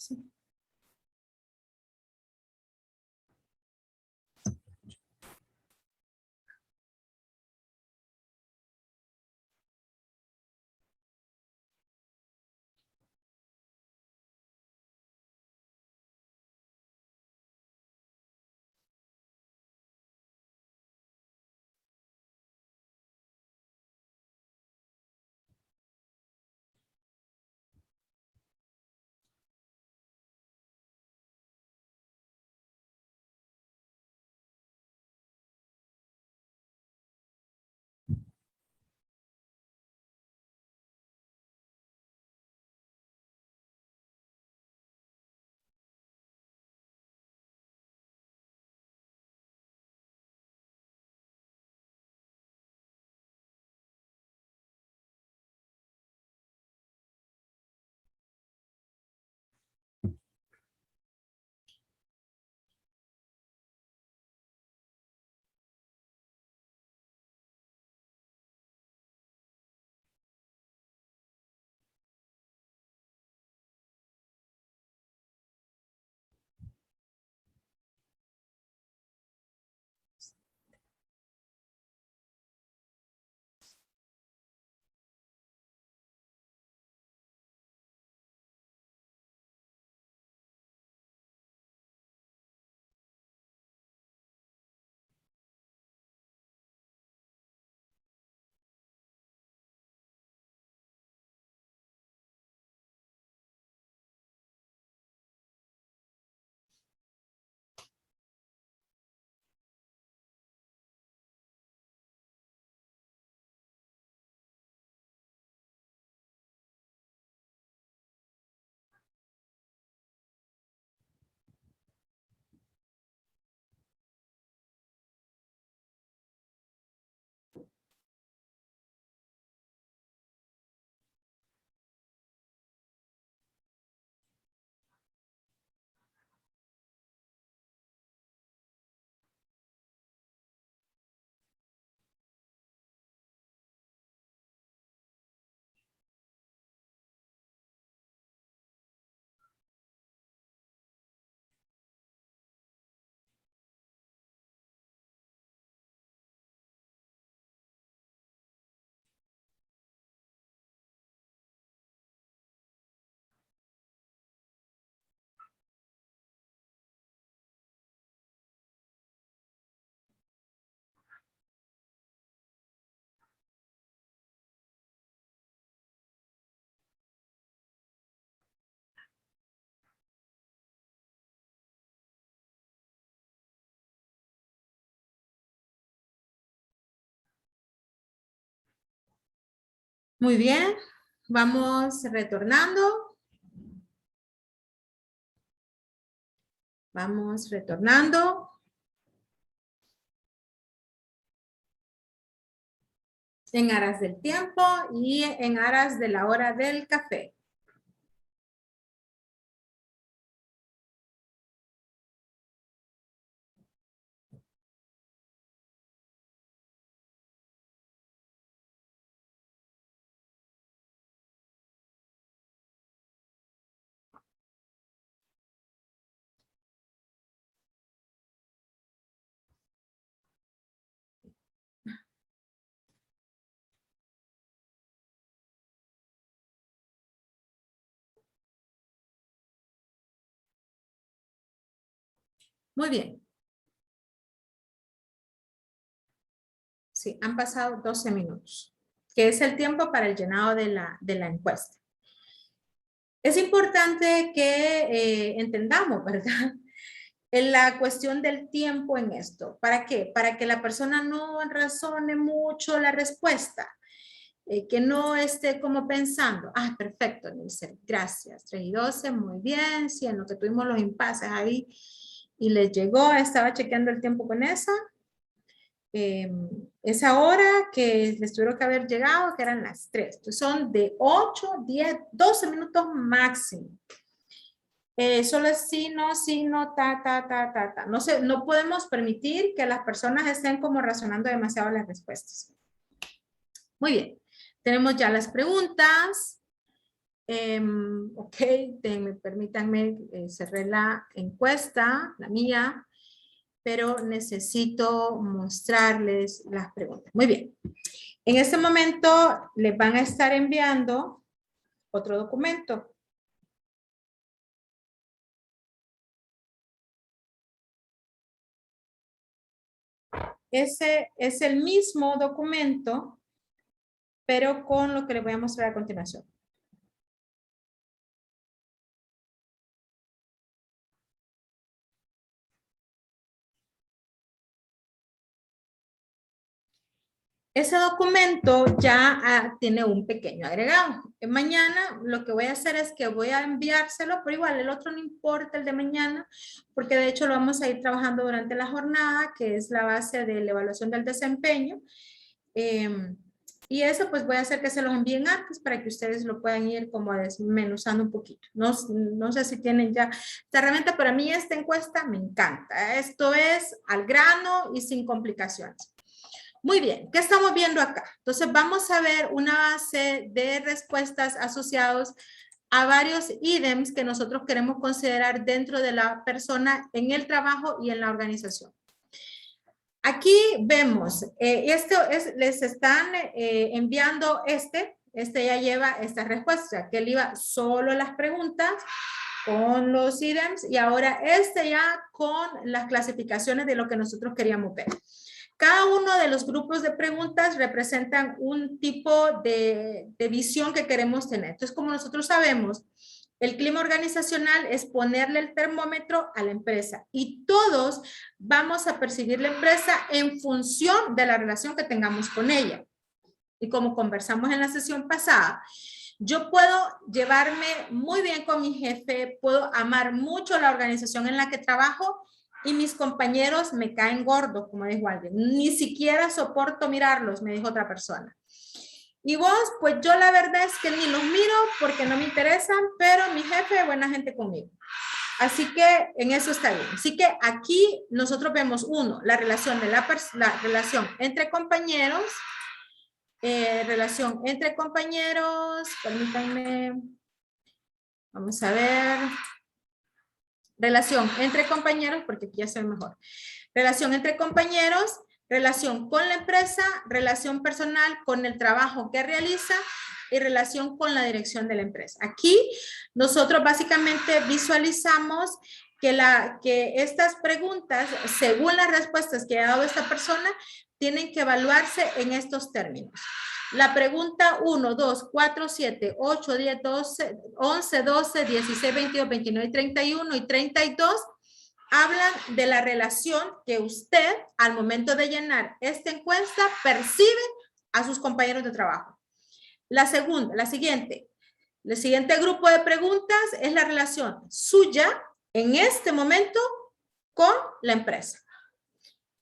Sí. Muy bien, vamos retornando. Vamos retornando. En aras del tiempo y en aras de la hora del café. Muy bien. Sí, han pasado 12 minutos, que es el tiempo para el llenado de la encuesta. Es importante que entendamos, ¿verdad? En la cuestión del tiempo en esto. ¿Para qué? Para que la persona no razone mucho la respuesta. Que no esté como pensando, ah, perfecto, Nilsen, gracias, 3 y 12, muy bien, sí, en lo que tuvimos los impases ahí y les llegó, estaba chequeando el tiempo con esa hora que les tuvieron que haber llegado, que eran las 3, entonces son de 8, 10, 12 minutos máximo. Solo es sí, no, ta. No sé, no podemos permitir que las personas estén como razonando demasiado las respuestas. Muy bien, tenemos ya las preguntas. Ok, permítanme, cerré la encuesta, la mía, pero necesito mostrarles las preguntas. Muy bien. En este momento les van a estar enviando otro documento. Ese es el mismo documento, pero con lo que les voy a mostrar a continuación. Ese documento ya tiene un pequeño agregado. Mañana lo que voy a hacer es que voy a enviárselo, pero igual el otro no importa, el de mañana, porque de hecho lo vamos a ir trabajando durante la jornada, que es la base de la evaluación del desempeño. Y eso pues voy a hacer que se los envíen antes para que ustedes lo puedan ir como desmenuzando un poquito. No sé si tienen ya esta herramienta, pero a mí esta encuesta me encanta. Esto es al grano y sin complicaciones. Muy bien, ¿qué estamos viendo acá? Entonces vamos a ver una base de respuestas asociados a varios ítems que nosotros queremos considerar dentro de la persona en el trabajo y en la organización. Aquí vemos, les están enviando este ya lleva esta respuesta, que él iba solo las preguntas con los ítems y ahora ya con las clasificaciones de lo que nosotros queríamos ver. Cada uno de los grupos de preguntas representan un tipo de visión que queremos tener. Entonces, como nosotros sabemos, el clima organizacional es ponerle el termómetro a la empresa y todos vamos a percibir la empresa en función de la relación que tengamos con ella. Y como conversamos en la sesión pasada, yo puedo llevarme muy bien con mi jefe, puedo amar mucho la organización en la que trabajo y mis compañeros me caen gordos, como dijo alguien. Ni siquiera soporto mirarlos, me dijo otra persona. Y vos, pues yo la verdad es que ni los miro porque no me interesan, pero mi jefe es buena gente conmigo. Así que en eso está bien. Así que aquí nosotros vemos la relación de la relación entre compañeros, permítanme, vamos a ver, relación entre compañeros, porque aquí ya se ve mejor, relación entre compañeros, relación con la empresa, relación personal con el trabajo que realiza y relación con la dirección de la empresa. Aquí nosotros básicamente visualizamos que estas preguntas, según las respuestas que ha dado esta persona, tienen que evaluarse en estos términos. La pregunta 1, 2, 4, 7, 8, 10, 12, 11, 12, 16, 22, 29, 31 y 32 hablan de la relación que usted al momento de llenar esta encuesta percibe a sus compañeros de trabajo. El siguiente grupo de preguntas es la relación suya en este momento con la empresa.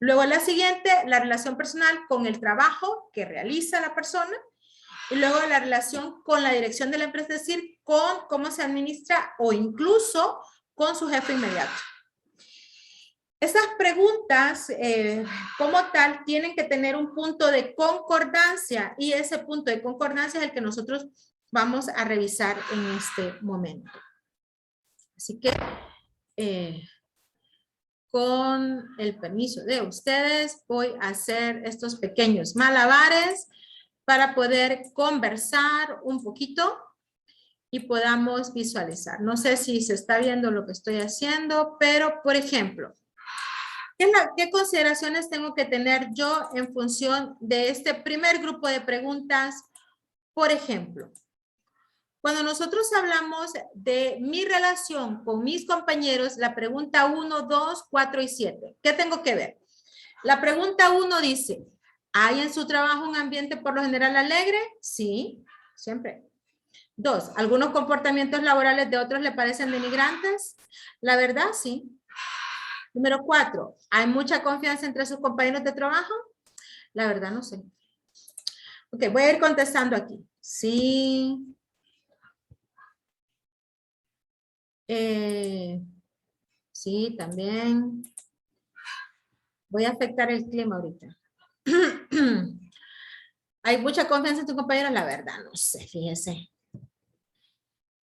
Luego la siguiente, la relación personal con el trabajo que realiza la persona. Y luego la relación con la dirección de la empresa, es decir, con cómo se administra o incluso con su jefe inmediato. Esas preguntas, como tal, tienen que tener un punto de concordancia y ese punto de concordancia es el que nosotros vamos a revisar en este momento. Así que, con el permiso de ustedes, voy a hacer estos pequeños malabares para poder conversar un poquito y podamos visualizar. No sé si se está viendo lo que estoy haciendo, pero, por ejemplo, ¿qué consideraciones tengo que tener yo en función de este primer grupo de preguntas? Por ejemplo, cuando nosotros hablamos de mi relación con mis compañeros, la pregunta 1, 2, 4 y 7, ¿qué tengo que ver? La pregunta 1 dice, ¿hay en su trabajo un ambiente por lo general alegre? Sí, siempre. 2, ¿algunos comportamientos laborales de otros le parecen denigrantes? La verdad, sí. Número 4, ¿hay mucha confianza entre sus compañeros de trabajo? La verdad, no sé. Ok, voy a ir contestando aquí. Sí. Sí, también. Voy a afectar el clima ahorita. ¿Hay mucha confianza en tus compañeros? La verdad, no sé, fíjese.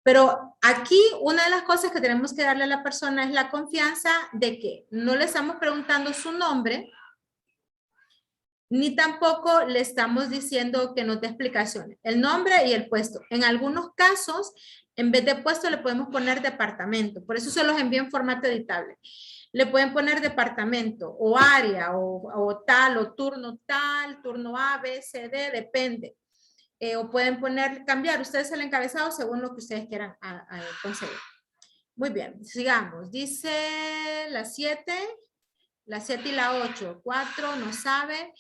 Pero aquí una de las cosas que tenemos que darle a la persona es la confianza de que no le estamos preguntando su nombre, ni tampoco le estamos diciendo que nos dé explicaciones. El nombre y el puesto. En algunos casos, en vez de puesto, le podemos poner departamento. Por eso se los envío en formato editable. Le pueden poner departamento o área o tal o turno tal, turno A, B, C, D, depende. O pueden poner, cambiar ustedes el encabezado según lo que ustedes quieran conseguir. Muy bien, sigamos. Dice las 7 y la 8. 4, no sabe.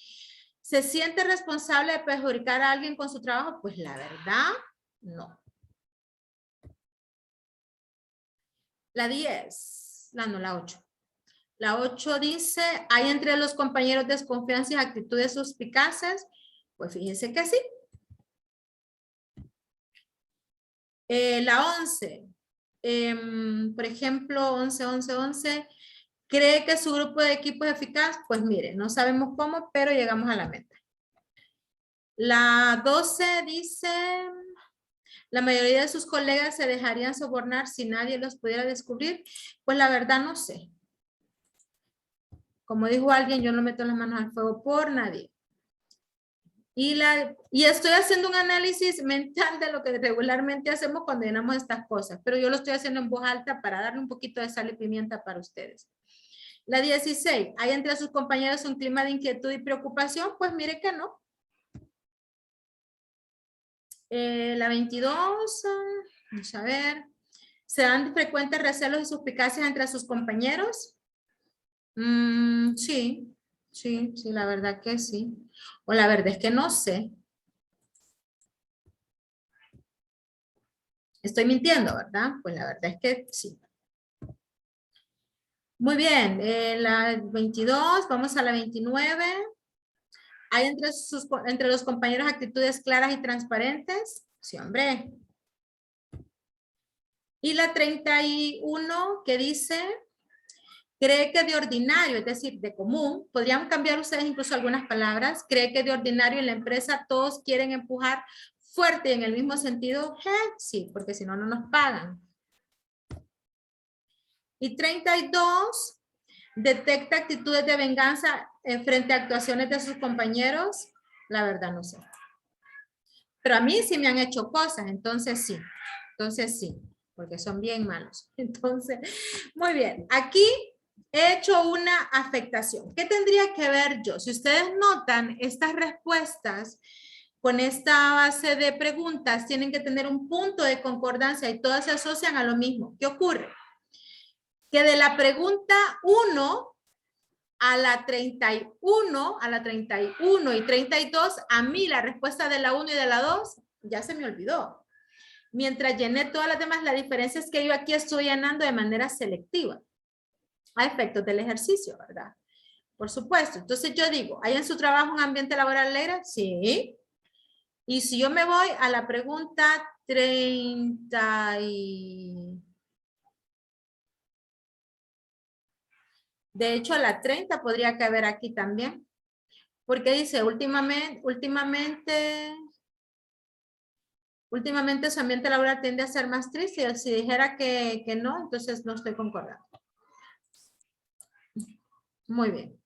¿Se siente responsable de perjudicar a alguien con su trabajo? Pues la verdad, no. La 10, no, la 8. La 8 dice, ¿hay entre los compañeros desconfianza y actitudes suspicaces? Pues fíjense que sí. La 11, por ejemplo, 11, ¿cree que su grupo de equipo es eficaz? Pues mire, no sabemos cómo, pero llegamos a la meta. La 12 dice, la mayoría de sus colegas se dejarían sobornar si nadie los pudiera descubrir. Pues la verdad no sé. Como dijo alguien, yo no meto las manos al fuego por nadie. Y estoy haciendo un análisis mental de lo que regularmente hacemos cuando llenamos estas cosas, pero yo lo estoy haciendo en voz alta para darle un poquito de sal y pimienta para ustedes. La 16, ¿hay entre sus compañeros un clima de inquietud y preocupación? Pues mire que no. La 22, vamos a ver, ¿se dan frecuentes recelos y suspicacias entre sus compañeros? Sí, la verdad que sí. O la verdad es que no sé. Estoy mintiendo, ¿verdad? Pues la verdad es que sí. Muy bien, la 22, vamos a la 29. ¿Hay entre los compañeros actitudes claras y transparentes? Sí, hombre. Y la 31 que dice, cree que de ordinario, es decir, de común, podrían cambiar ustedes incluso algunas palabras, cree que de ordinario en la empresa todos quieren empujar fuerte y en el mismo sentido, sí, porque si no, no nos pagan. Y 32, detecta actitudes de venganza frente a actuaciones de sus compañeros, la verdad no sé. Pero a mí sí me han hecho cosas, entonces sí, porque son bien malos. Entonces, muy bien, aquí he hecho una afectación. ¿Qué tendría que ver yo? Si ustedes notan, estas respuestas con esta base de preguntas tienen que tener un punto de concordancia y todas se asocian a lo mismo. ¿Qué ocurre? Que de la pregunta 1 a la 31 y 32, a mí la respuesta de la 1 y de la 2 ya se me olvidó. Mientras llené todas las demás, la diferencia es que yo aquí estoy llenando de manera selectiva a efectos del ejercicio, ¿verdad? Por supuesto. Entonces yo digo, ¿hay en su trabajo un ambiente laboral alegre? Sí. Y si yo me voy a la pregunta 30 y... De hecho, la 30 podría caber aquí también. Porque dice, últimamente su ambiente laboral tiende a ser más triste. Si dijera que no, entonces no estoy concordando. Muy bien.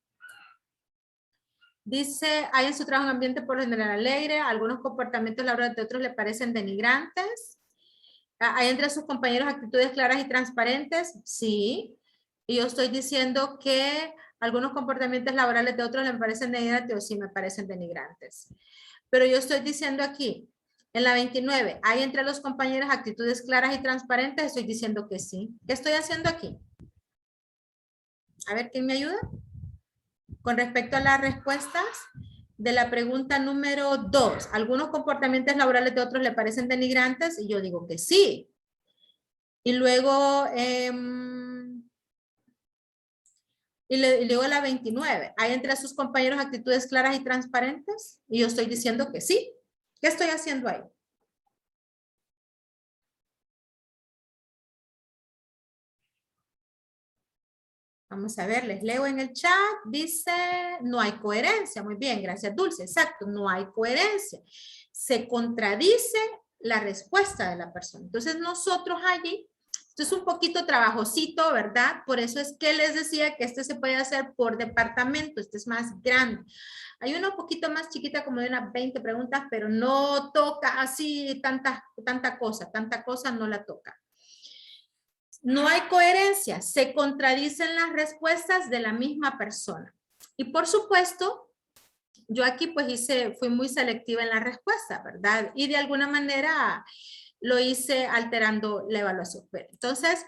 Dice, hay en su trabajo un ambiente por lo general alegre, algunos comportamientos laborales de otros le parecen denigrantes. ¿Hay entre sus compañeros actitudes claras y transparentes? Sí. Y yo estoy diciendo que algunos comportamientos laborales de otros le parecen denigrantes o sí me parecen denigrantes. Pero yo estoy diciendo aquí, en la 29, ¿hay entre los compañeros actitudes claras y transparentes? Estoy diciendo que sí. ¿Qué estoy haciendo aquí? A ver, ¿quién me ayuda? Con respecto a las respuestas de la pregunta número 2, ¿algunos comportamientos laborales de otros le parecen denigrantes? Y yo digo que sí. Y luego, luego la 29, ¿hay entre sus compañeros actitudes claras y transparentes? Y yo estoy diciendo que sí. ¿Qué estoy haciendo ahí? Vamos a ver, les leo en el chat, dice, no hay coherencia. Muy bien, gracias Dulce, exacto, no hay coherencia. Se contradice la respuesta de la persona. Entonces nosotros allí, esto es un poquito trabajosito, ¿verdad? Por eso es que les decía que este se puede hacer por departamento, este es más grande. Hay una un poquito más chiquita, como de unas 20 preguntas, pero no toca así tanta cosa no la toca. No hay coherencia, se contradicen las respuestas de la misma persona. Y por supuesto, yo aquí pues fui muy selectiva en la respuesta, ¿verdad? Y de alguna manera lo hice alterando la evaluación. Entonces,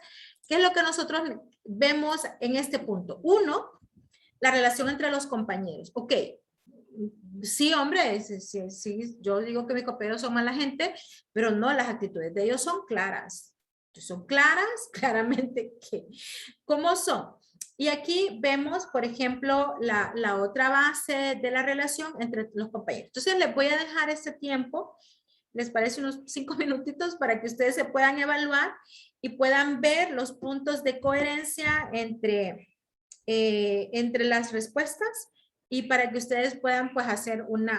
¿qué es lo que nosotros vemos en este punto? Uno, la relación entre los compañeros. Ok, sí, hombre, sí, yo digo que mis compañeros son mala gente, pero no, las actitudes de ellos son claras. Son claras, claramente que, ¿cómo son? Y aquí vemos, por ejemplo, la otra base de la relación entre los compañeros. Entonces, les voy a dejar este tiempo, les parece unos 5 minutitos para que ustedes se puedan evaluar y puedan ver los puntos de coherencia entre las respuestas y para que ustedes puedan pues hacer un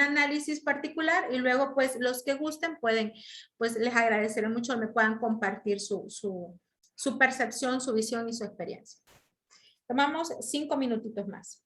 análisis particular y luego pues los que gusten pueden, pues les agradeceré mucho que me puedan compartir su percepción, su visión y su experiencia. Tomamos 5 minutitos más.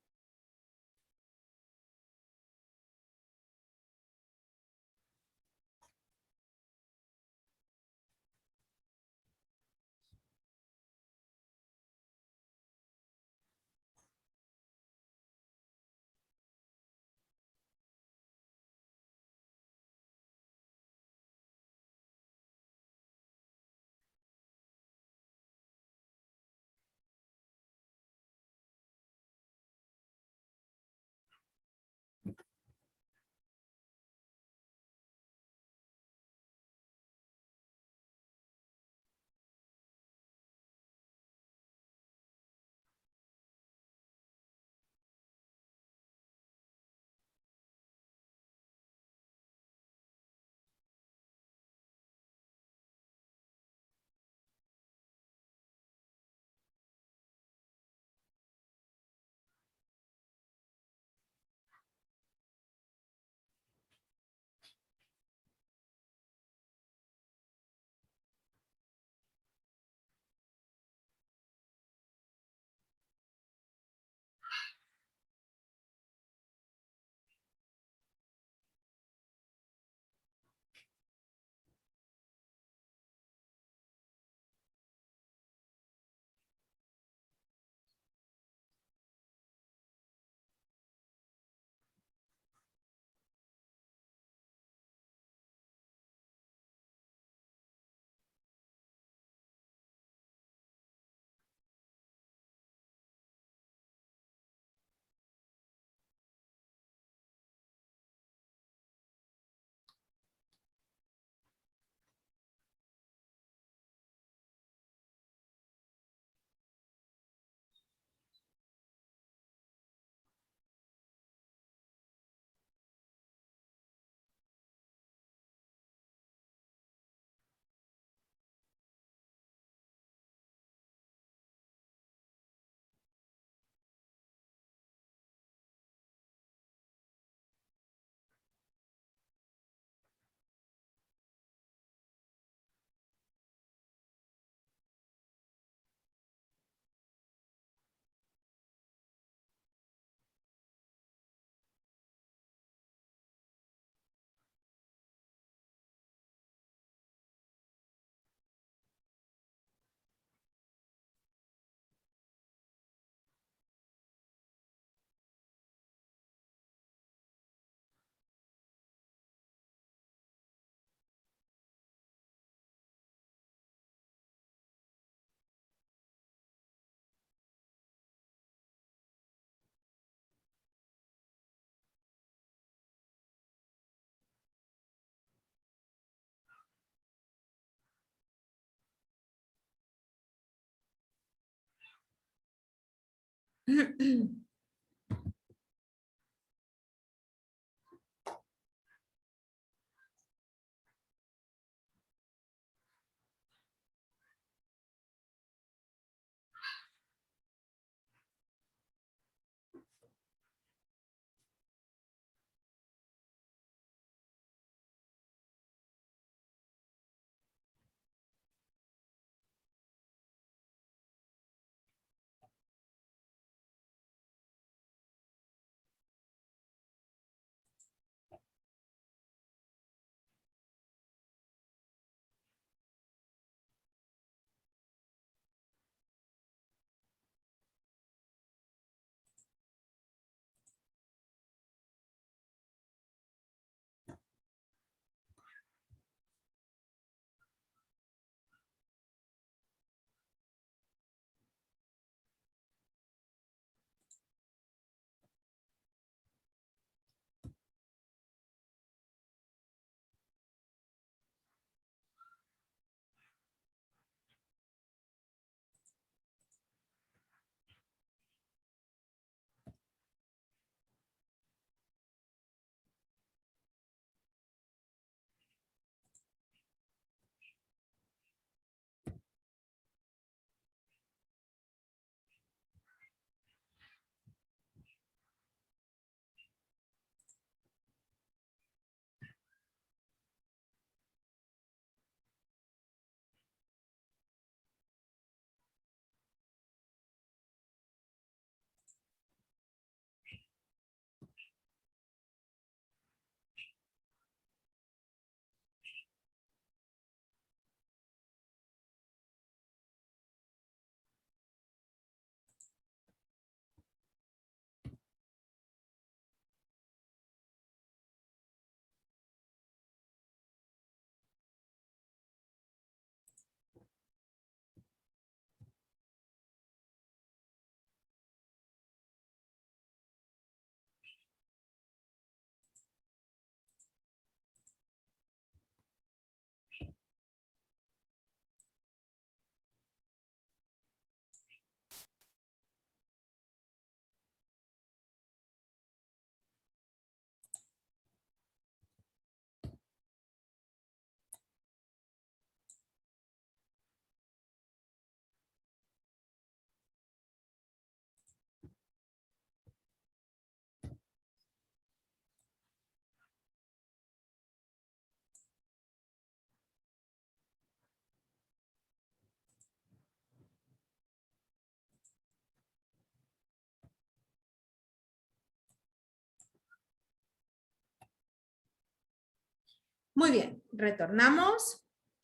Muy bien, retornamos.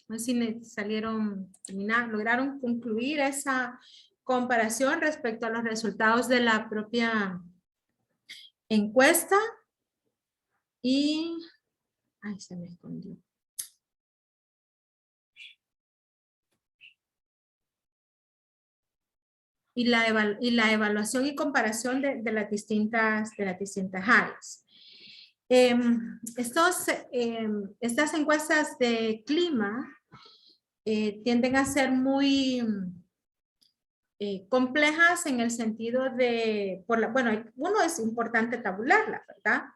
No sé si lograron concluir esa comparación respecto a los resultados de la propia encuesta. Y, ay, se me escondió. Y la evaluación y comparación de las distintas áreas. Estas encuestas de clima tienden a ser muy complejas en el sentido de, bueno, uno es importante tabularlas, ¿verdad?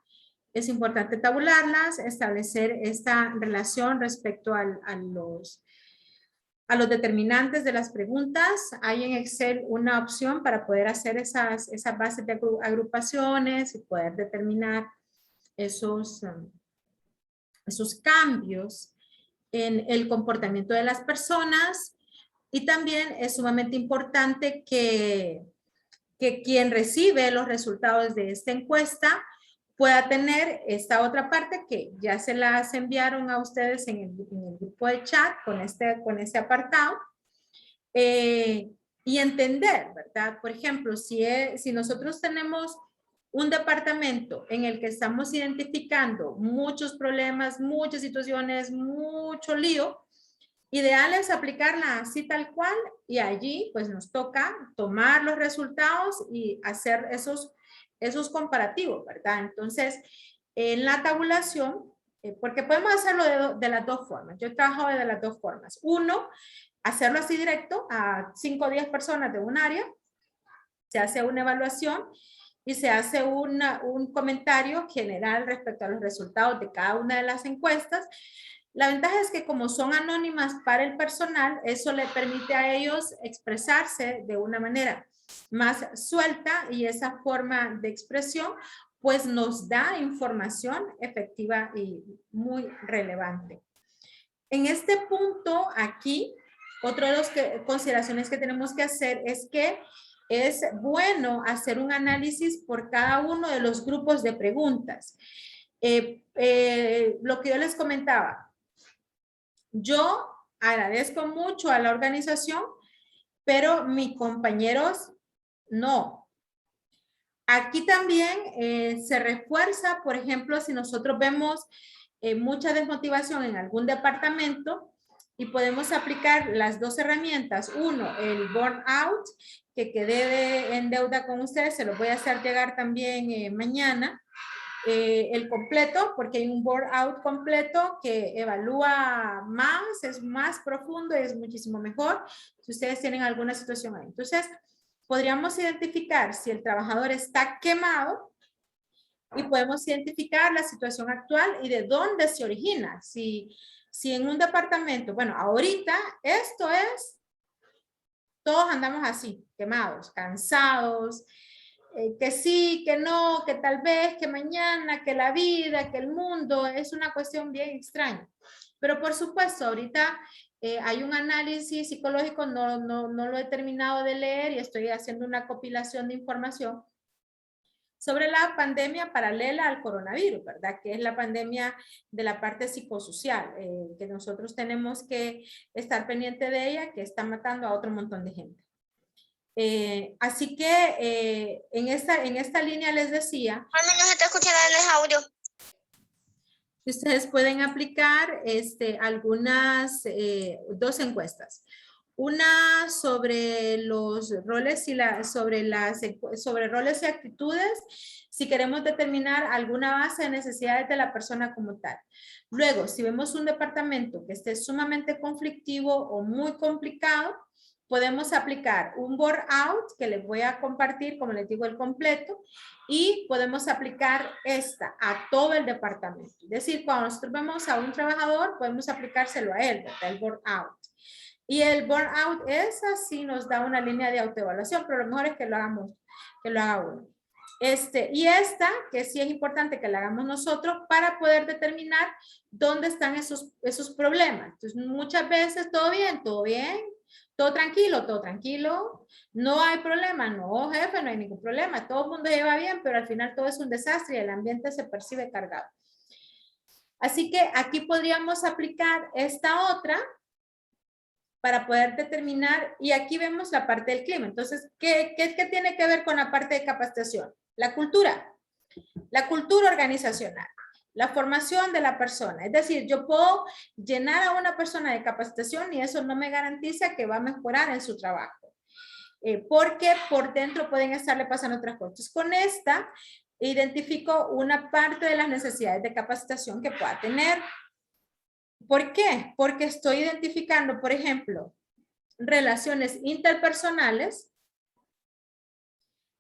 Es importante tabularlas, establecer esta relación respecto a los determinantes de las preguntas. Hay en Excel una opción para poder hacer esas bases de agrupaciones y poder determinar esos cambios en el comportamiento de las personas. Y también es sumamente importante que quien recibe los resultados de esta encuesta pueda tener esta otra parte que ya se las enviaron a ustedes en el grupo de chat con este apartado. Y entender, ¿verdad? Por ejemplo, si nosotros tenemos un departamento en el que estamos identificando muchos problemas, muchas situaciones, mucho lío, ideal es aplicarla así tal cual y allí pues nos toca tomar los resultados y hacer esos comparativos, ¿verdad? Entonces, en la tabulación, porque podemos hacerlo de las dos formas. Yo he trabajado de las dos formas. Uno, hacerlo así directo a 5 o 10 personas de un área, se hace una evaluación y se hace un comentario general respecto a los resultados de cada una de las encuestas. La ventaja es que como son anónimas para el personal, eso le permite a ellos expresarse de una manera más suelta y esa forma de expresión pues nos da información efectiva y muy relevante. En este punto aquí, otra de las consideraciones que tenemos que hacer es que es bueno hacer un análisis por cada uno de los grupos de preguntas. Lo que yo les comentaba, yo agradezco mucho a la organización, pero mis compañeros no. Aquí también se refuerza, por ejemplo, si nosotros vemos mucha desmotivación en algún departamento y podemos aplicar las dos herramientas. Uno, el burnout, que quedé en deuda con ustedes, se los voy a hacer llegar también mañana. El completo, porque hay un burnout completo que evalúa más, es más profundo y es muchísimo mejor si ustedes tienen alguna situación ahí. Entonces, podríamos identificar si el trabajador está quemado y podemos identificar la situación actual y de dónde se origina. Si en un departamento, bueno, ahorita esto es, todos andamos así, quemados, cansados, que sí, que no, que tal vez, que mañana, que la vida, que el mundo, es una cuestión bien extraña. Pero por supuesto, ahorita hay un análisis psicológico, no lo he terminado de leer y estoy haciendo una compilación de información sobre la pandemia paralela al coronavirus, ¿verdad? Que es la pandemia de la parte psicosocial, que nosotros tenemos que estar pendiente de ella, que está matando a otro montón de gente. Así que en esta línea les decía. Al menos está escuchando en el audio. Ustedes pueden aplicar algunas, dos encuestas. Una sobre los roles y sobre roles y actitudes, si queremos determinar alguna base de necesidades de la persona como tal. Luego, si vemos un departamento que esté sumamente conflictivo o muy complicado, podemos aplicar un burnout que les voy a compartir, como les digo, el completo, y podemos aplicar esta a todo el departamento. Es decir, cuando nosotros vemos a un trabajador, podemos aplicárselo a él, ¿verdad? El burnout. Y el burnout es así, nos da una línea de autoevaluación, pero lo mejor es que lo haga uno. Y esta, que sí es importante que la hagamos nosotros para poder determinar dónde están esos problemas. Entonces, muchas veces todo bien, todo tranquilo, no hay problema, no jefe, no hay ningún problema, todo el mundo lleva bien, pero al final todo es un desastre y el ambiente se percibe cargado. Así que aquí podríamos aplicar esta otra para poder determinar, y aquí vemos la parte del clima. Entonces, ¿qué tiene que ver con la parte de capacitación? La cultura organizacional, la formación de la persona. Es decir, yo puedo llenar a una persona de capacitación y eso no me garantiza que va a mejorar en su trabajo. Porque por dentro pueden estarle pasando otras cosas. Con esta, identifico una parte de las necesidades de capacitación que pueda tener. ¿Por qué? Porque estoy identificando, por ejemplo, relaciones interpersonales.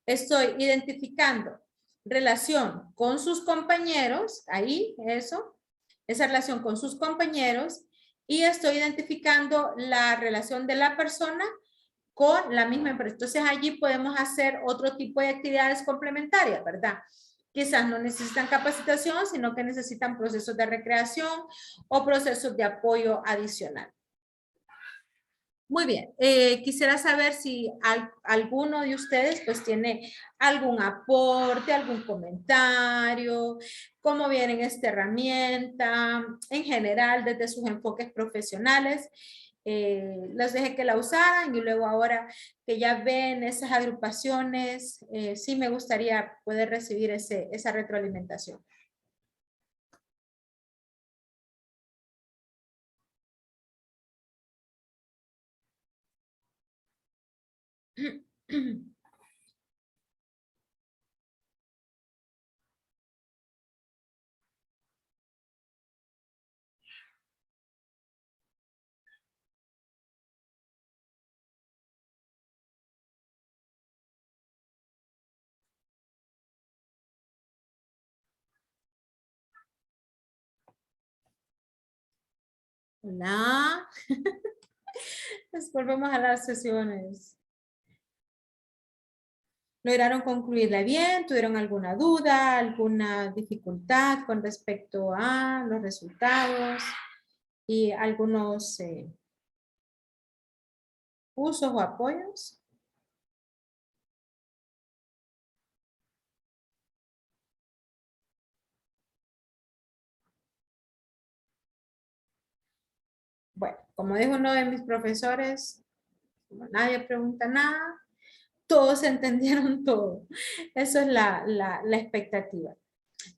Estoy identificando relación con sus compañeros, ahí, esa relación con sus compañeros, y estoy identificando la relación de la persona con la misma empresa. Entonces allí podemos hacer otro tipo de actividades complementarias, ¿verdad? Quizás no necesitan capacitación, sino que necesitan procesos de recreación o procesos de apoyo adicional. Muy bien, quisiera saber si alguno de ustedes pues tiene algún aporte, algún comentario, cómo vienen esta herramienta, en general desde sus enfoques profesionales. Les dejé que la usaran y luego ahora que ya ven esas agrupaciones, sí me gustaría poder recibir esa retroalimentación. Hola. Pues volvemos a las sesiones. ¿Lograron concluirla bien? ¿Tuvieron alguna duda, alguna dificultad con respecto a los resultados y algunos usos o apoyos? Bueno, como dijo uno de mis profesores, como nadie pregunta nada, todos entendieron todo. Eso es la expectativa.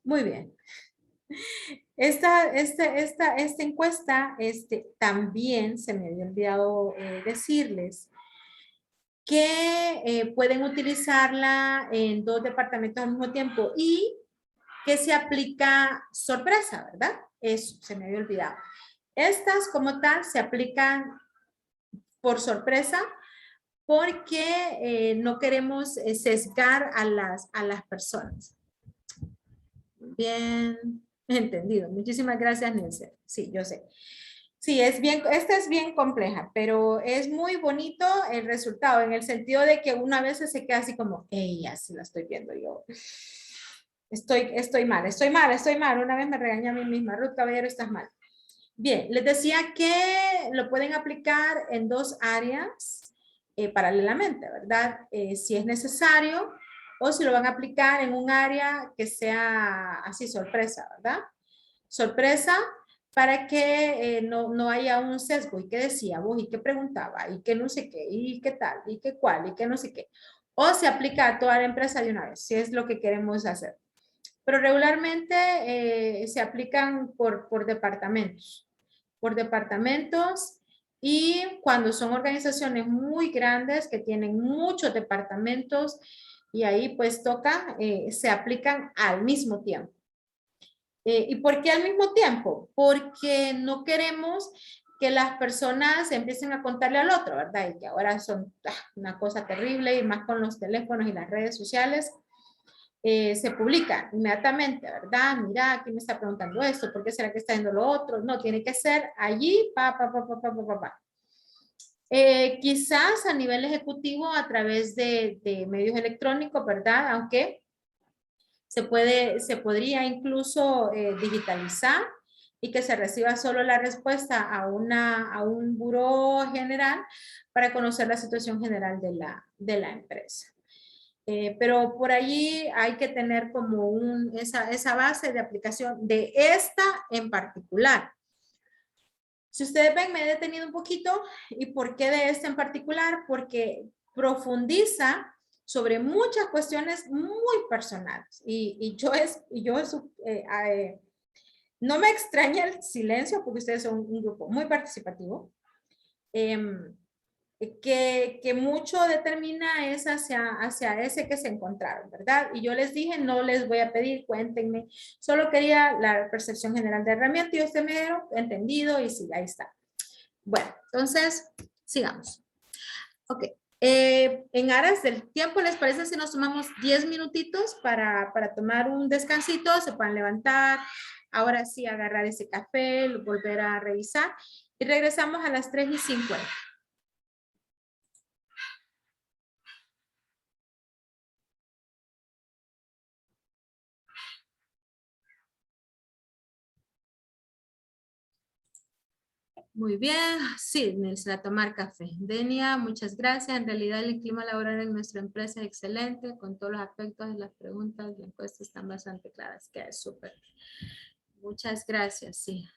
Muy bien. Esta encuesta también se me había olvidado decirles que pueden utilizarla en 2 departamentos al mismo tiempo y que se aplica sorpresa, ¿verdad? Eso se me había olvidado. Estas como tal se aplican por sorpresa porque no queremos sesgar a las personas. Bien entendido. Muchísimas gracias, Nilsen. Sí, yo sé. Sí, esta es bien compleja, pero es muy bonito el resultado, en el sentido de que una vez se queda así como, ella se la estoy viendo yo. Estoy mal. Una vez me regañé a mí misma, Ruth Caballero, estás mal. Bien, les decía que lo pueden aplicar en 2 áreas paralelamente, ¿verdad? Si es necesario, o si lo van a aplicar en un área que sea así sorpresa, ¿verdad? Sorpresa para que no haya un sesgo. ¿Y qué decía vos? ¿Y qué preguntaba? ¿Y qué no sé qué? ¿Y qué tal? ¿Y qué cuál? ¿Y qué no sé qué? O se aplica a toda la empresa de una vez, si es lo que queremos hacer. Pero regularmente se aplican por departamentos. Por departamentos y cuando son organizaciones muy grandes que tienen muchos departamentos y ahí pues toca, se aplican al mismo tiempo. ¿Y por qué al mismo tiempo? Porque no queremos que las personas empiecen a contarle al otro, ¿verdad? Y que ahora son una cosa terrible y más con los teléfonos y las redes sociales. Se publica inmediatamente, ¿verdad? Mira, aquí me está preguntando esto, ¿por qué será que está haciendo lo otro? No, tiene que ser allí, pa. Quizás a nivel ejecutivo a través de medios electrónicos, ¿verdad? Aunque se podría incluso digitalizar y que se reciba solo la respuesta a un buró general para conocer la situación general de la empresa. Pero por allí hay que tener como esa base de aplicación de esta en particular. Si ustedes ven, me he detenido un poquito. ¿Y por qué de esta en particular? Porque profundiza sobre muchas cuestiones muy personales. No me extraña el silencio porque ustedes son un grupo muy participativo. Que mucho determina es hacia ese que se encontraron, ¿verdad? Y yo les dije, no les voy a pedir, cuéntenme, solo quería la percepción general de herramienta y usted me dijo, entendido, y sí, ahí está. Bueno, entonces, sigamos. Ok. En aras del tiempo, ¿les parece si nos tomamos 10 minutitos para tomar un descansito? Se pueden levantar, ahora sí agarrar ese café, volver a revisar y regresamos a las 3:50. Muy bien, sí, necesita tomar café. Denia, muchas gracias. En realidad el clima laboral en nuestra empresa es excelente, con todos los aspectos de las preguntas y encuestas están bastante claras, que es súper. Muchas gracias, sí.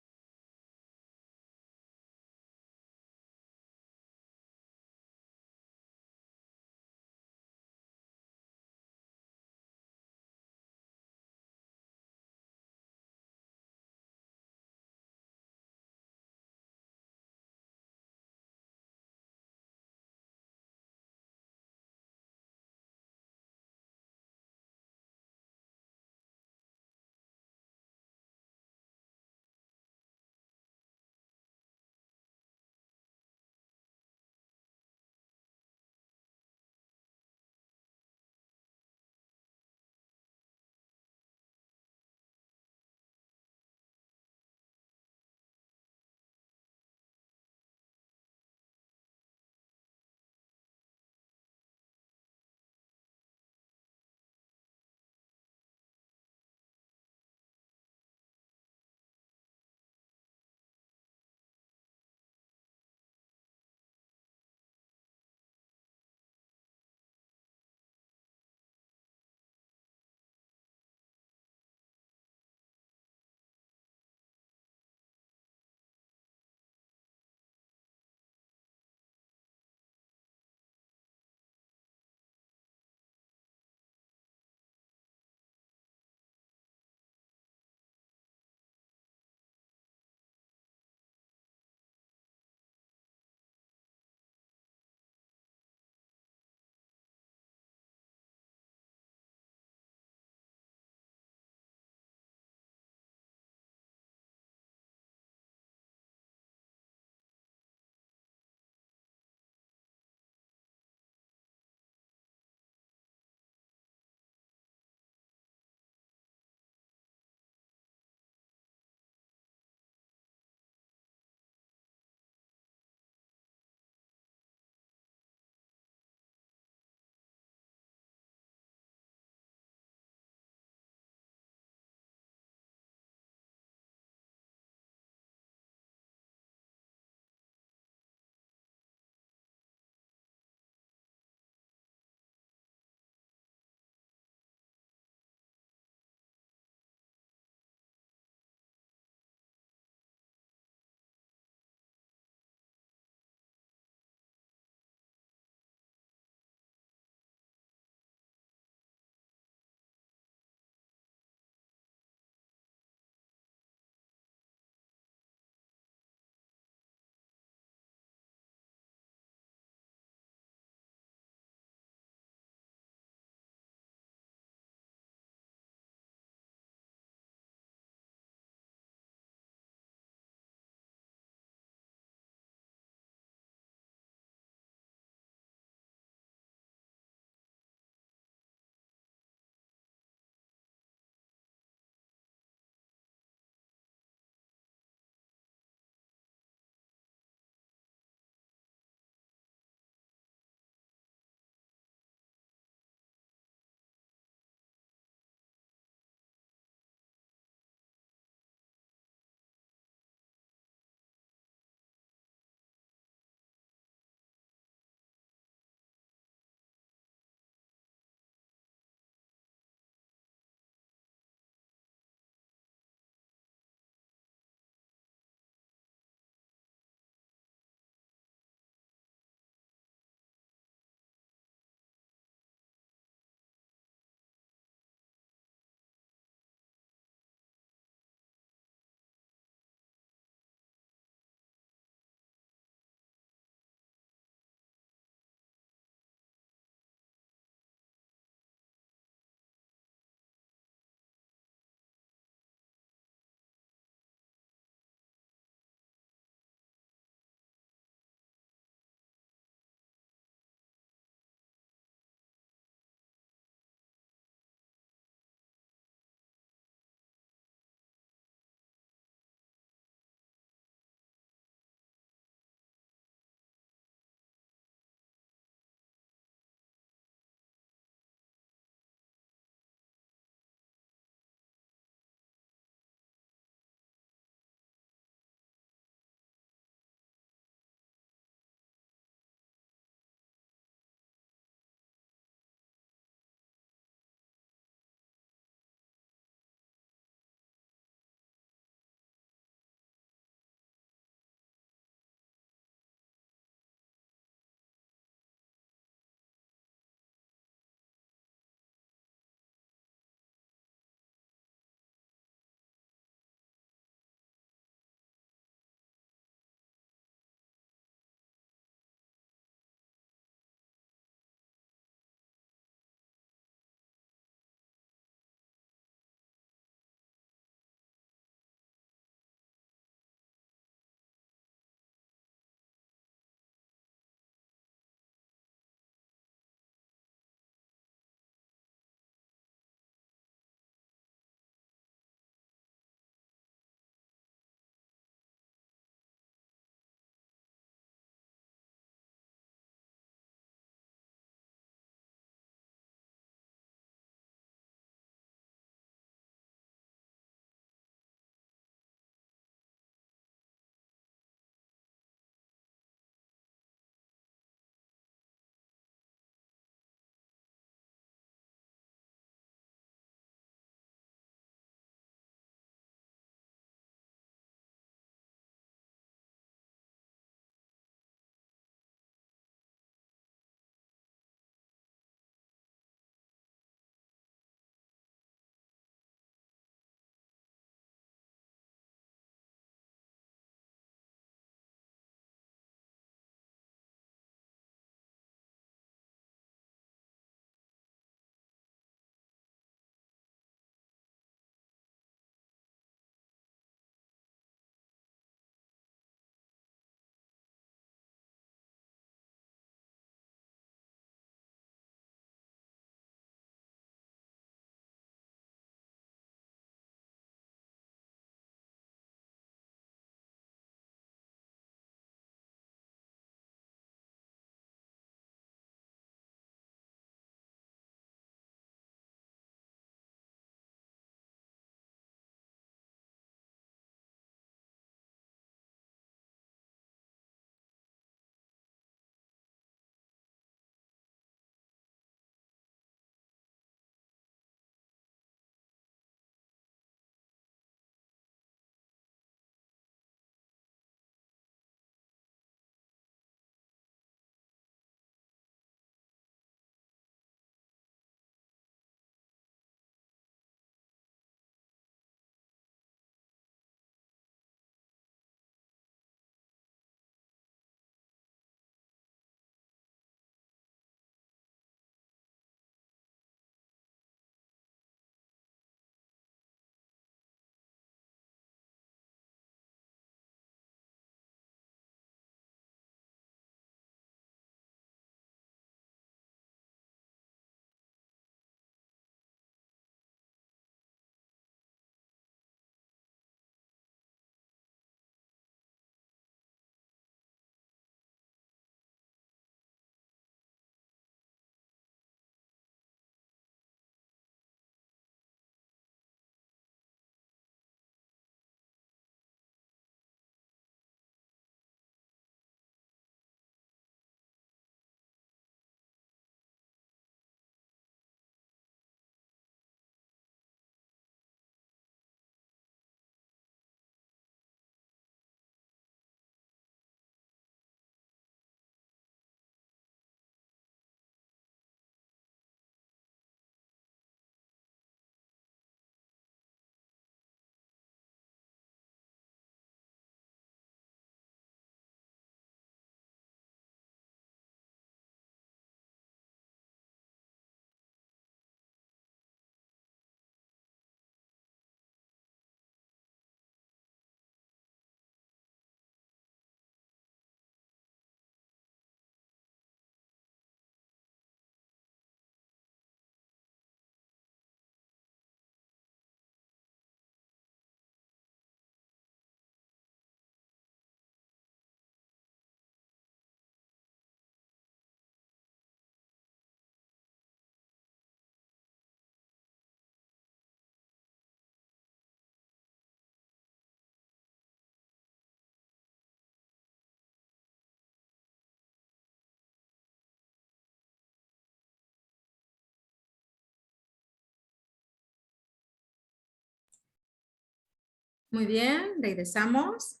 Muy bien, regresamos.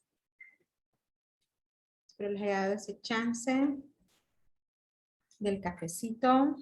Espero les haya dado ese chance del cafecito.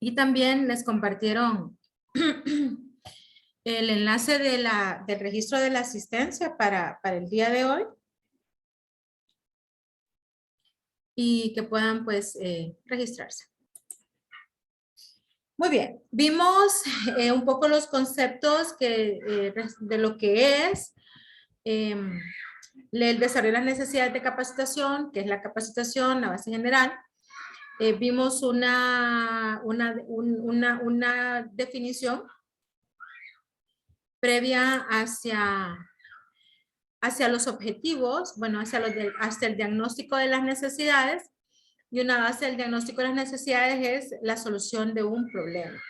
Y también les compartieron el enlace del registro de la asistencia para el día de hoy. Y que puedan pues registrarse. Muy bien, vimos un poco los conceptos de lo que es el desarrollo de las necesidades de capacitación, que es la capacitación, la base general. Vimos una definición previa hacia los objetivos, bueno, hacia el diagnóstico de las necesidades, y una base del diagnóstico de las necesidades es la solución de un problema.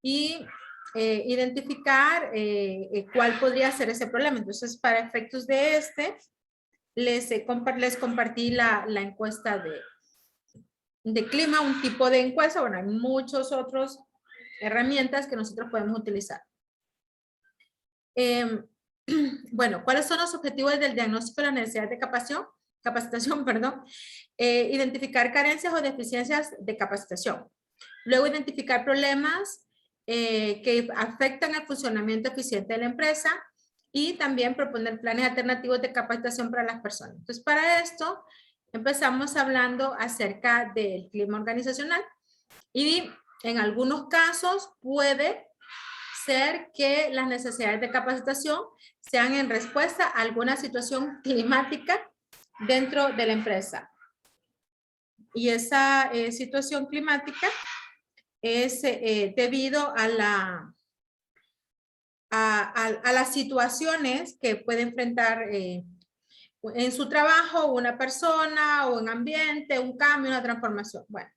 Y identificar cuál podría ser ese problema. Entonces, para efectos de les compartí la encuesta de clima, un tipo de encuesta. Bueno, hay muchas otras herramientas que nosotros podemos utilizar. Bueno, ¿cuáles son los objetivos del diagnóstico de las necesidades de capacitación? Identificar carencias o deficiencias de capacitación. Luego, identificar problemas que afectan el funcionamiento eficiente de la empresa y también proponer planes alternativos de capacitación para las personas. Entonces, para esto, empezamos hablando acerca del clima organizacional y en algunos casos puede ser que las necesidades de capacitación sean en respuesta a alguna situación climática dentro de la empresa. Y esa situación climática es debido a las situaciones que puede enfrentar en su trabajo una persona o en ambiente, un cambio, una transformación. Bueno,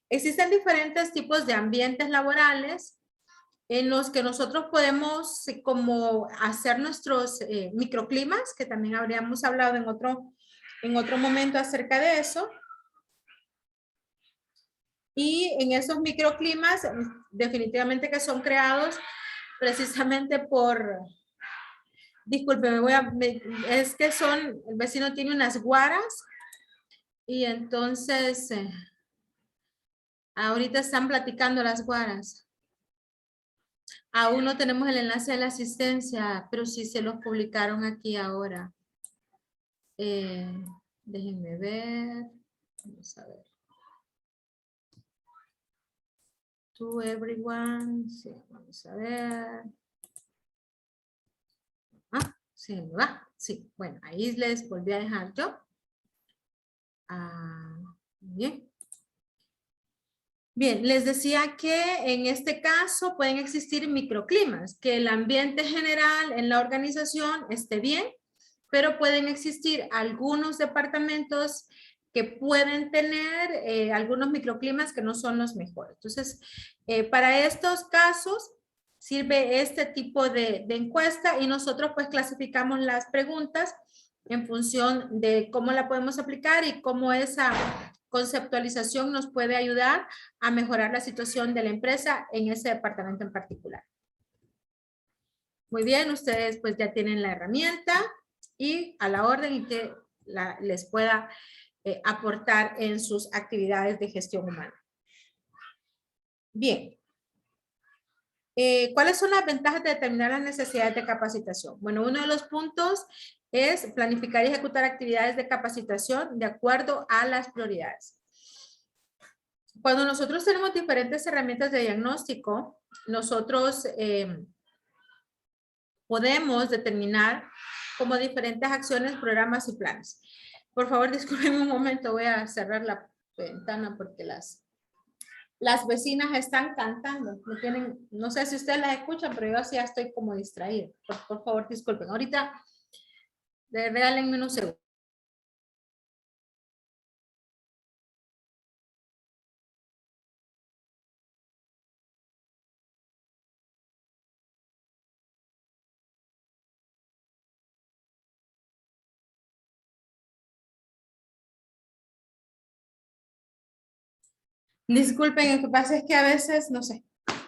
existen diferentes tipos de ambientes laborales en los que nosotros podemos como hacer nuestros microclimas, que también habríamos hablado en otro momento acerca de eso. Y en esos microclimas, definitivamente que son creados precisamente disculpe, es que el vecino tiene unas guaras y entonces ahorita están platicando las guaras. Aún no tenemos el enlace de la asistencia, pero sí se los publicaron aquí ahora. Déjenme ver. Vamos a ver. To everyone. Sí, vamos a ver. Ah, sí, va. Sí, bueno, ahí les volví a dejar yo. Bien. Bien, les decía que en este caso pueden existir microclimas, que el ambiente general en la organización esté bien, pero pueden existir algunos departamentos que pueden tener algunos microclimas que no son los mejores. Entonces, para estos casos sirve este tipo de encuesta y nosotros pues clasificamos las preguntas en función de cómo la podemos aplicar y cómo esa conceptualización nos puede ayudar a mejorar la situación de la empresa en ese departamento en particular. Muy bien, ustedes pues ya tienen la herramienta y a la orden y que les pueda aportar en sus actividades de gestión humana. Bien. ¿Cuáles son las ventajas de determinar las necesidades de capacitación? Bueno, uno de los puntos es planificar y ejecutar actividades de capacitación de acuerdo a las prioridades. Cuando nosotros tenemos diferentes herramientas de diagnóstico, nosotros podemos determinar como diferentes acciones, programas y planes. Por favor, disculpen un momento, voy a cerrar la ventana porque las Las vecinas están cantando. No sé si ustedes las escuchan, pero yo así ya estoy como distraída. Por favor, disculpen. Ahorita, regálenme unos segundos. Disculpen, lo que pasa es que a veces, no sé,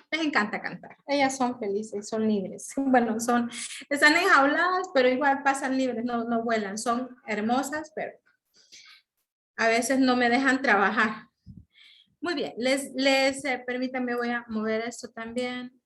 les encanta cantar. Ellas son felices, son libres. Bueno, están enjauladas, pero igual pasan libres, no vuelan. Son hermosas, pero a veces no me dejan trabajar. Muy bien, permítanme, voy a mover esto también.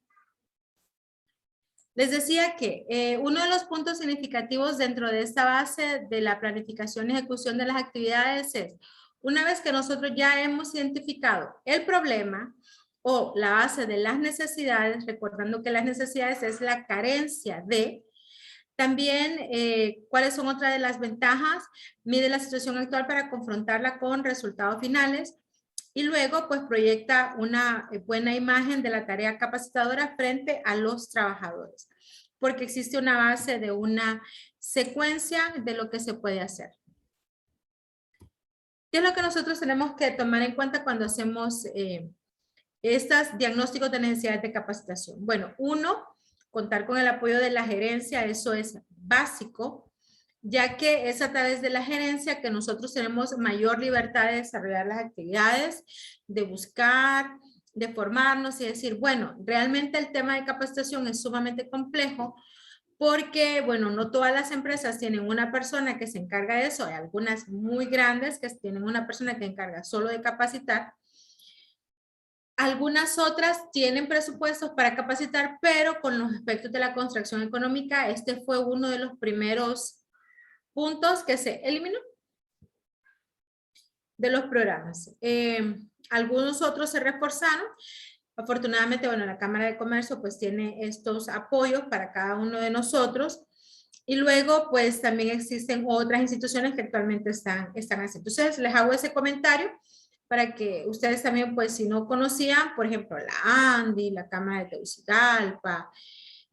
Les decía que uno de los puntos significativos dentro de esta base de la planificación y ejecución de las actividades es, una vez que nosotros ya hemos identificado el problema o la base de las necesidades, recordando que las necesidades es la carencia de, también cuáles son otras de las ventajas, mide la situación actual para confrontarla con resultados finales, y luego pues proyecta una buena imagen de la tarea capacitadora frente a los trabajadores, porque existe una base de una secuencia de lo que se puede hacer. ¿Qué es lo que nosotros tenemos que tomar en cuenta cuando hacemos estos diagnósticos de necesidades de capacitación? Bueno, uno, contar con el apoyo de la gerencia, eso es básico, ya que es a través de la gerencia que nosotros tenemos mayor libertad de desarrollar las actividades, de buscar, de formarnos y decir, bueno, realmente el tema de capacitación es sumamente complejo porque, bueno, no todas las empresas tienen una persona que se encarga de eso, hay algunas muy grandes que tienen una persona que encarga solo de capacitar. Algunas otras tienen presupuestos para capacitar, pero con los aspectos de la construcción económica, este fue uno de los primeros puntos que se eliminó de los programas. Algunos otros se reforzaron. Afortunadamente, bueno, la Cámara de Comercio pues tiene estos apoyos para cada uno de nosotros. Y luego pues también existen otras instituciones que actualmente están haciendo. Entonces les hago ese comentario para que ustedes también pues si no conocían, por ejemplo, la ANDI, la Cámara de Tegucigalpa,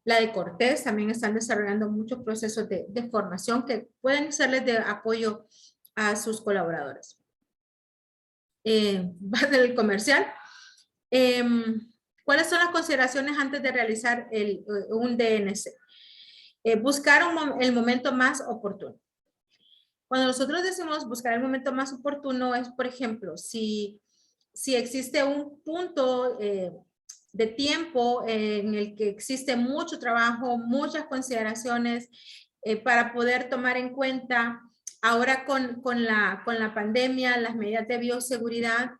la de Cortés, también están desarrollando muchos procesos de formación que pueden serles de apoyo a sus colaboradores. Va del comercial. ¿Cuáles son las consideraciones antes de realizar un DNC? Buscar el momento más oportuno. Cuando nosotros decimos buscar el momento más oportuno es, por ejemplo, si existe un punto de tiempo en el que existe mucho trabajo, muchas consideraciones para poder tomar en cuenta ahora con la pandemia, las medidas de bioseguridad,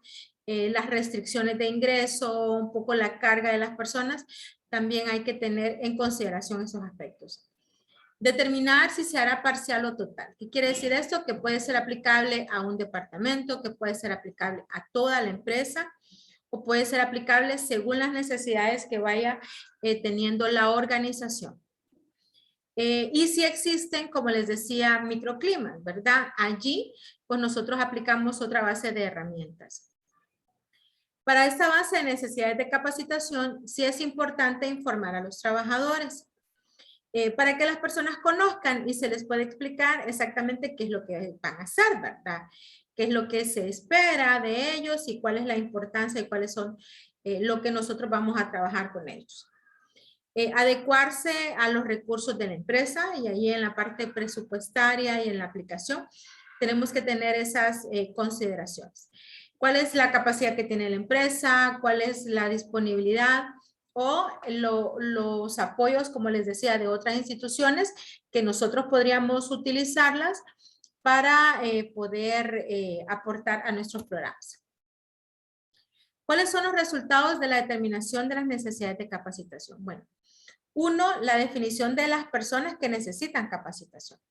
las restricciones de ingreso, un poco la carga de las personas, también hay que tener en consideración esos aspectos. Determinar si se hará parcial o total. ¿Qué quiere decir esto? Que puede ser aplicable a un departamento, que puede ser aplicable a toda la empresa, o puede ser aplicable según las necesidades que vaya teniendo la organización. Y si existen, como les decía, microclimas, ¿verdad? Allí, pues nosotros aplicamos otra base de herramientas. Para esta base de necesidades de capacitación, sí es importante informar a los trabajadores para que las personas conozcan y se les pueda explicar exactamente qué es lo que van a hacer, ¿verdad? Qué es lo que se espera de ellos y cuál es la importancia y cuáles son lo que nosotros vamos a trabajar con ellos. Adecuarse a los recursos de la empresa y ahí en la parte presupuestaria y en la aplicación tenemos que tener esas consideraciones. ¿Cuál es la capacidad que tiene la empresa? ¿Cuál es la disponibilidad? O los apoyos, como les decía, de otras instituciones que nosotros podríamos utilizarlas para poder aportar a nuestros programas. ¿Cuáles son los resultados de la determinación de las necesidades de capacitación? Bueno, uno, la definición de las personas que necesitan capacitación.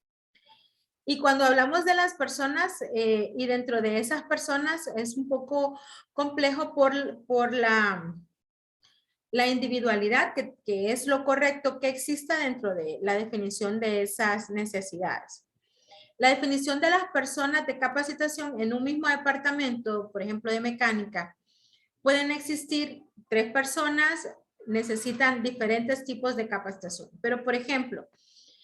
Y cuando hablamos de las personas y dentro de esas personas es un poco complejo por la individualidad, que es lo correcto que exista dentro de la definición de esas necesidades. La definición de las personas de capacitación en un mismo departamento, por ejemplo de mecánica, pueden existir 3 personas, necesitan diferentes tipos de capacitación. Pero, por ejemplo,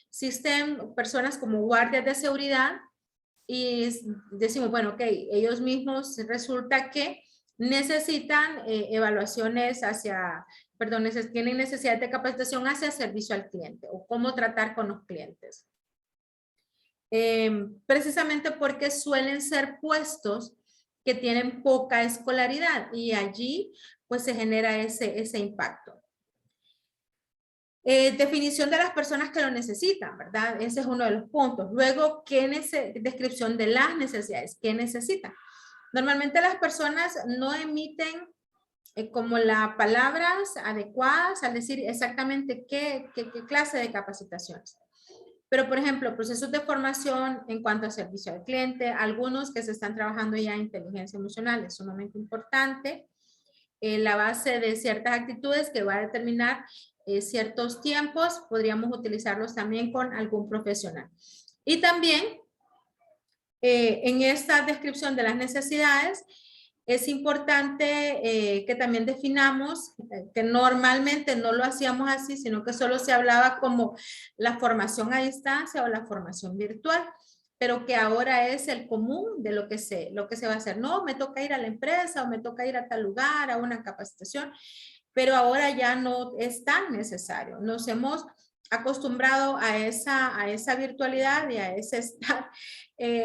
existen personas como guardias de seguridad y decimos, bueno, ok, ellos mismos resulta que necesitan evaluaciones hacia, perdón, tienen necesidad de capacitación hacia servicio al cliente o cómo tratar con los clientes. Precisamente porque suelen ser puestos que tienen poca escolaridad y allí pues se genera ese impacto. Definición de las personas que lo necesitan, ¿verdad? Ese es uno de los puntos. Luego, descripción de las necesidades, ¿qué necesitan? Normalmente las personas no emiten como las palabras adecuadas al decir exactamente qué clase de capacitaciones. Pero, por ejemplo, procesos de formación en cuanto a servicio al cliente, algunos que se están trabajando ya en inteligencia emocional, es sumamente importante. La base de ciertas actitudes que va a determinar ciertos tiempos, podríamos utilizarlos también con algún profesional. Y también, en esta descripción de las necesidades, es importante que también definamos que normalmente no lo hacíamos así, sino que solo se hablaba como la formación a distancia o la formación virtual, pero que ahora es el común de lo que se va a hacer. No, me toca ir a la empresa o me toca ir a tal lugar, a una capacitación, pero ahora ya no es tan necesario. Nos hemos acostumbrado a esa virtualidad y a ese estar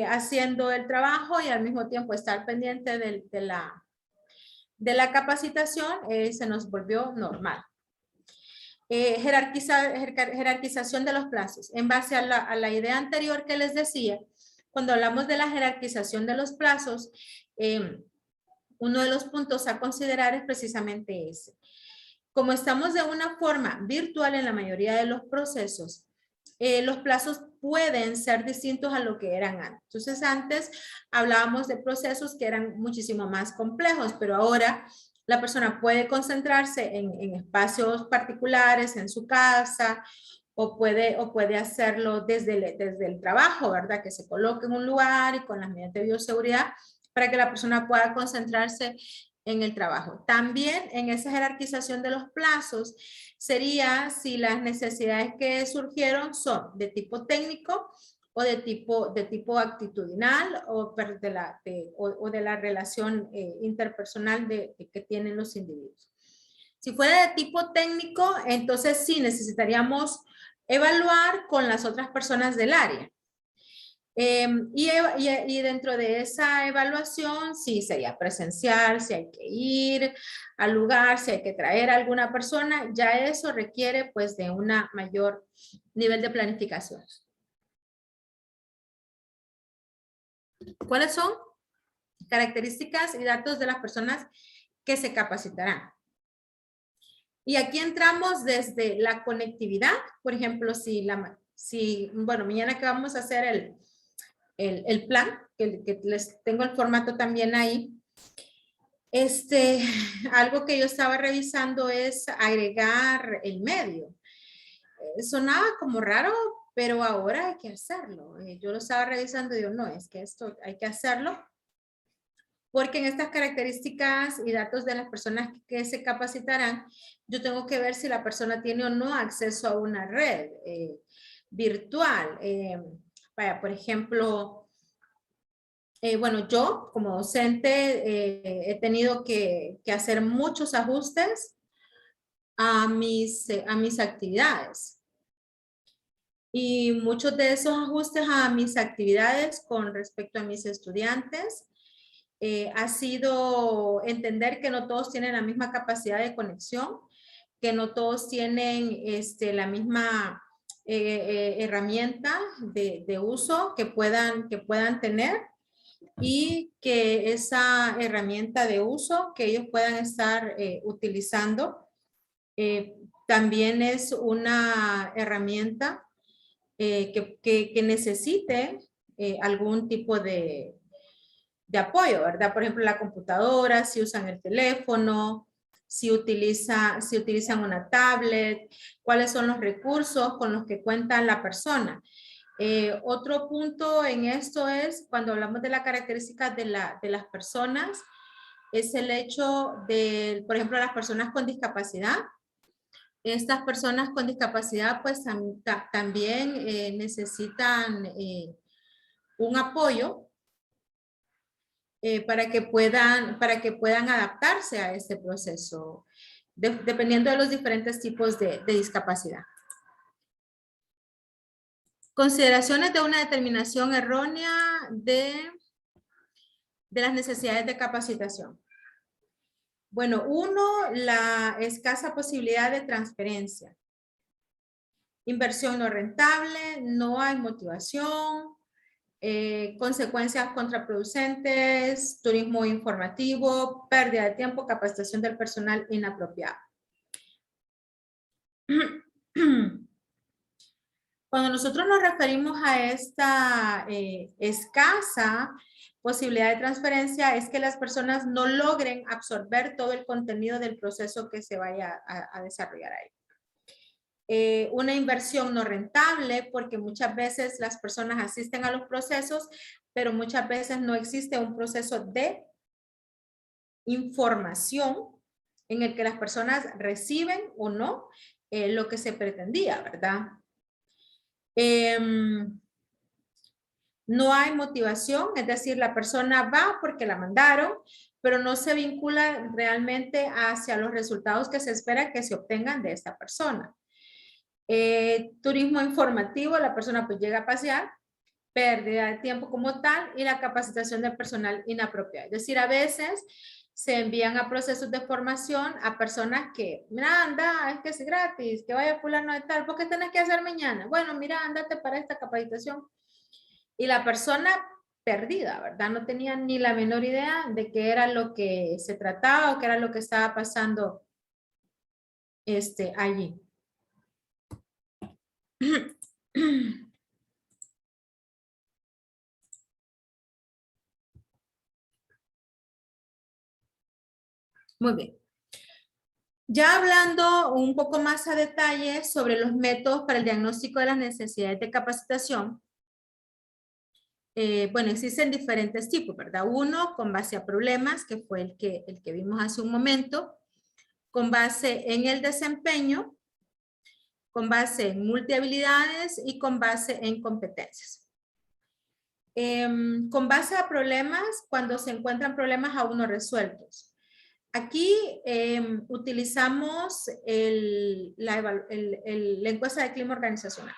haciendo el trabajo y al mismo tiempo estar pendiente de la capacitación, se nos volvió normal. Jerarquización de los plazos. En base a la idea anterior que les decía, cuando hablamos de la jerarquización de los plazos, uno de los puntos a considerar es precisamente ese. Como estamos de una forma virtual en la mayoría de los procesos, los plazos pueden ser distintos a lo que eran antes. Entonces, antes hablábamos de procesos que eran muchísimo más complejos, pero ahora la persona puede concentrarse en espacios particulares, en su casa, o puede hacerlo desde el trabajo, ¿verdad? Que se coloque en un lugar y con las medidas de bioseguridad para que la persona pueda concentrarse en el trabajo. También en esa jerarquización de los plazos sería si las necesidades que surgieron son de tipo técnico o de tipo actitudinal o de la relación interpersonal que tienen los individuos. Si fuera de tipo técnico, entonces sí necesitaríamos evaluar con las otras personas del área. Y dentro de esa evaluación, sí sería presencial, si hay que ir al lugar, si hay que traer a alguna persona, ya eso requiere pues de una mayor nivel de planificación. ¿Cuáles son características y datos de las personas que se capacitarán? Y aquí entramos desde la conectividad, por ejemplo, bueno, mañana que vamos a hacer el plan, que les tengo el formato también ahí. Algo que yo estaba revisando es agregar el medio. Sonaba como raro, pero ahora hay que hacerlo. Yo lo estaba revisando y digo, no, es que esto hay que hacerlo. Porque en estas características y datos de las personas que se capacitarán, yo tengo que ver si la persona tiene o no acceso a una red virtual. Vaya, por ejemplo, bueno, yo como docente he tenido que hacer muchos ajustes a mis actividades. Y muchos de esos ajustes a mis actividades con respecto a mis estudiantes ha sido entender que no todos tienen la misma capacidad de conexión, que no todos tienen la misma herramienta de uso que puedan tener y que esa herramienta de uso que ellos puedan estar utilizando también es una herramienta que necesite algún tipo de apoyo, ¿verdad? Por ejemplo, la computadora, si usan el teléfono, si utilizan una tablet, cuáles son los recursos con los que cuenta la persona. Otro punto en esto es, cuando hablamos de las características de las personas, es el hecho de, por ejemplo, las personas con discapacidad. Estas personas con discapacidad pues también necesitan un apoyo para que puedan adaptarse a este proceso, dependiendo de los diferentes tipos de discapacidad. Consideraciones de una determinación errónea de las necesidades de capacitación. Bueno, uno, la escasa posibilidad de transferencia. Inversión no rentable, no hay motivación, consecuencias contraproducentes, turismo informativo, pérdida de tiempo, capacitación del personal inapropiada. Cuando nosotros nos referimos a esta escasa posibilidad de transferencia, es que las personas no logren absorber todo el contenido del proceso que se vaya a desarrollar ahí. Una inversión no rentable, porque muchas veces las personas asisten a los procesos, pero muchas veces no existe un proceso de información en el que las personas reciben o no lo que se pretendía, ¿verdad? No hay motivación, es decir, la persona va porque la mandaron, pero no se vincula realmente hacia los resultados que se espera que se obtengan de esta persona. Turismo informativo, la persona pues llega a pasear, pérdida de tiempo como tal y la capacitación del personal inapropiada. Es decir, a veces se envían a procesos de formación a personas que, mira, anda, es que es gratis, que vaya fulano de tal, ¿por qué tenés que hacer mañana? Bueno, mira, ándate para esta capacitación. Y la persona perdida, ¿verdad? No tenía ni la menor idea de qué era lo que se trataba o qué era lo que estaba pasando allí. Muy bien. Ya hablando un poco más a detalle sobre los métodos para el diagnóstico de las necesidades de capacitación, bueno, existen diferentes tipos, ¿verdad? Uno con base a problemas, que fue el que vimos hace un momento, con base en el desempeño, con base en multihabilidades y con base en competencias. Con base a problemas, cuando se encuentran problemas aún no resueltos. Aquí utilizamos la encuesta de clima organizacional.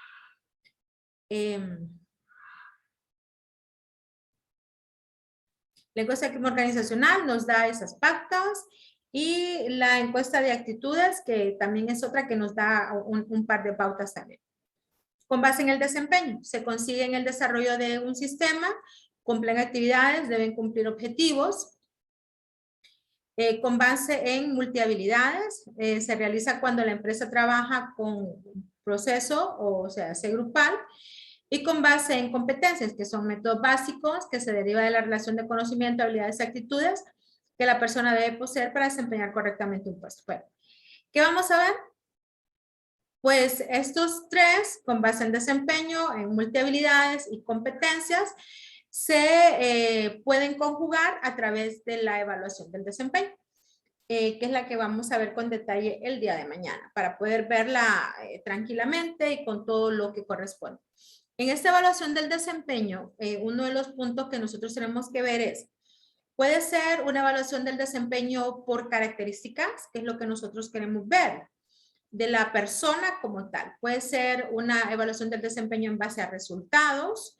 La encuesta de clima organizacional nos da esas pautas y la encuesta de actitudes, que también es otra que nos da un par de pautas también. Con base en el desempeño, se consigue en el desarrollo de un sistema, cumplen actividades, deben cumplir objetivos. Con base en multihabilidades, se realiza cuando la empresa trabaja con proceso, o sea, hace grupal, y con base en competencias, que son métodos básicos, que se deriva de la relación de conocimiento, habilidades y actitudes que la persona debe poseer para desempeñar correctamente un puesto. Bueno, ¿qué vamos a ver? Pues estos tres, con base en desempeño, en multihabilidades y competencias, se pueden conjugar a través de la evaluación del desempeño, que es la que vamos a ver con detalle el día de mañana, para poder verla tranquilamente y con todo lo que corresponde. En esta evaluación del desempeño, uno de los puntos que nosotros tenemos que ver es, puede ser una evaluación del desempeño por características, que es lo que nosotros queremos ver, de la persona como tal. Puede ser una evaluación del desempeño en base a resultados,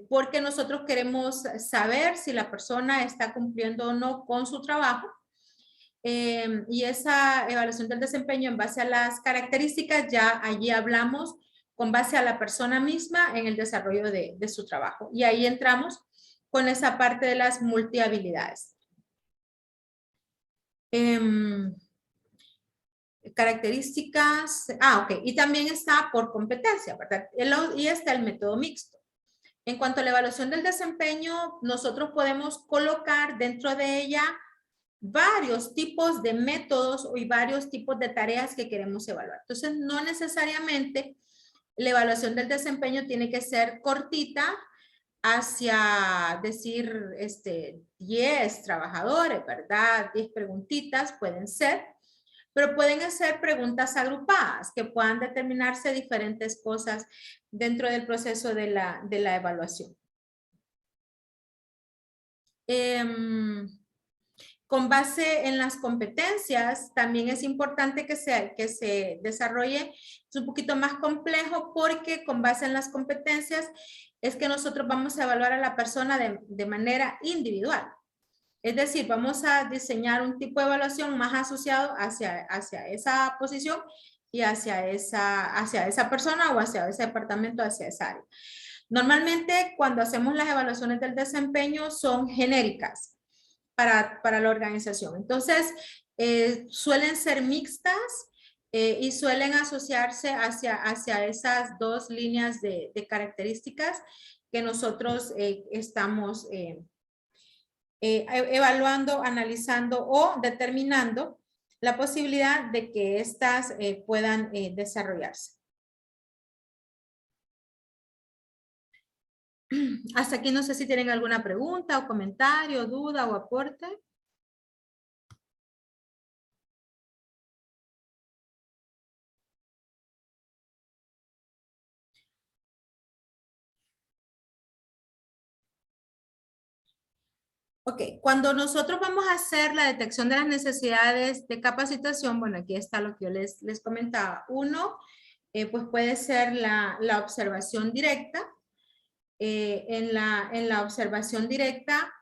porque nosotros queremos saber si la persona está cumpliendo o no con su trabajo. Y esa evaluación del desempeño en base a las características, ya allí hablamos con base a la persona misma en el desarrollo de su trabajo. Y ahí entramos con esa parte de las multihabilidades. Características, ok, y también está por competencia, ¿verdad? Y está el método mixto. En cuanto a la evaluación del desempeño, nosotros podemos colocar dentro de ella varios tipos de métodos y varios tipos de tareas que queremos evaluar. Entonces, no necesariamente la evaluación del desempeño tiene que ser cortita, hacia decir 10 trabajadores, ¿verdad? 10 preguntitas pueden ser, pero pueden ser preguntas agrupadas que puedan determinarse diferentes cosas dentro del proceso de la evaluación. Con base en las competencias, también es importante que se desarrolle. Es un poquito más complejo porque con base en las competencias es que nosotros vamos a evaluar a la persona de manera individual. Es decir, vamos a diseñar un tipo de evaluación más asociado hacia esa posición y hacia esa persona o hacia ese departamento, hacia esa área. Normalmente, cuando hacemos las evaluaciones del desempeño, son genéricas para la organización. Entonces, suelen ser mixtas y suelen asociarse hacia esas dos líneas de características que nosotros estamos evaluando, analizando o determinando la posibilidad de que éstas puedan desarrollarse. Hasta aquí no sé si tienen alguna pregunta o comentario, duda o aporte. Ok, cuando nosotros vamos a hacer la detección de las necesidades de capacitación, bueno, aquí está lo que yo les comentaba. Uno, pues puede ser la observación directa. En la observación directa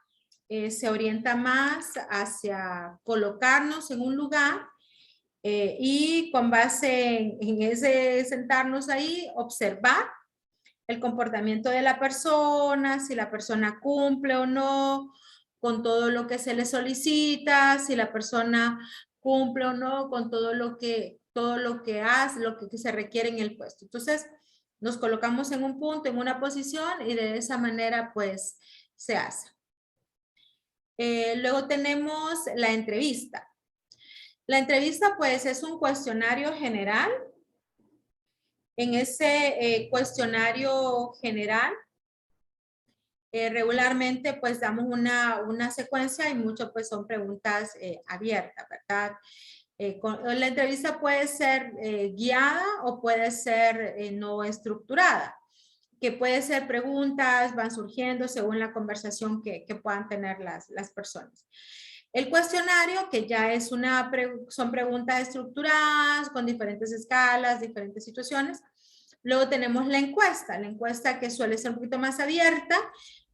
se orienta más hacia colocarnos en un lugar y con base en ese sentarnos ahí, observar el comportamiento de la persona, si la persona cumple o no con todo lo que se le solicita, si la persona cumple o no con todo lo que hace, lo que se requiere en el puesto. Entonces, nos colocamos en un punto, en una posición y de esa manera pues se hace. Luego tenemos la entrevista. La entrevista pues es un cuestionario general. En ese cuestionario general regularmente pues damos una secuencia y mucho pues son preguntas abiertas, ¿verdad? La entrevista puede ser guiada o puede ser no estructurada, que puede ser preguntas, van surgiendo según la conversación que puedan tener las personas. El cuestionario, que ya es son preguntas estructuradas con diferentes escalas, diferentes situaciones. Luego tenemos la encuesta que suele ser un poquito más abierta,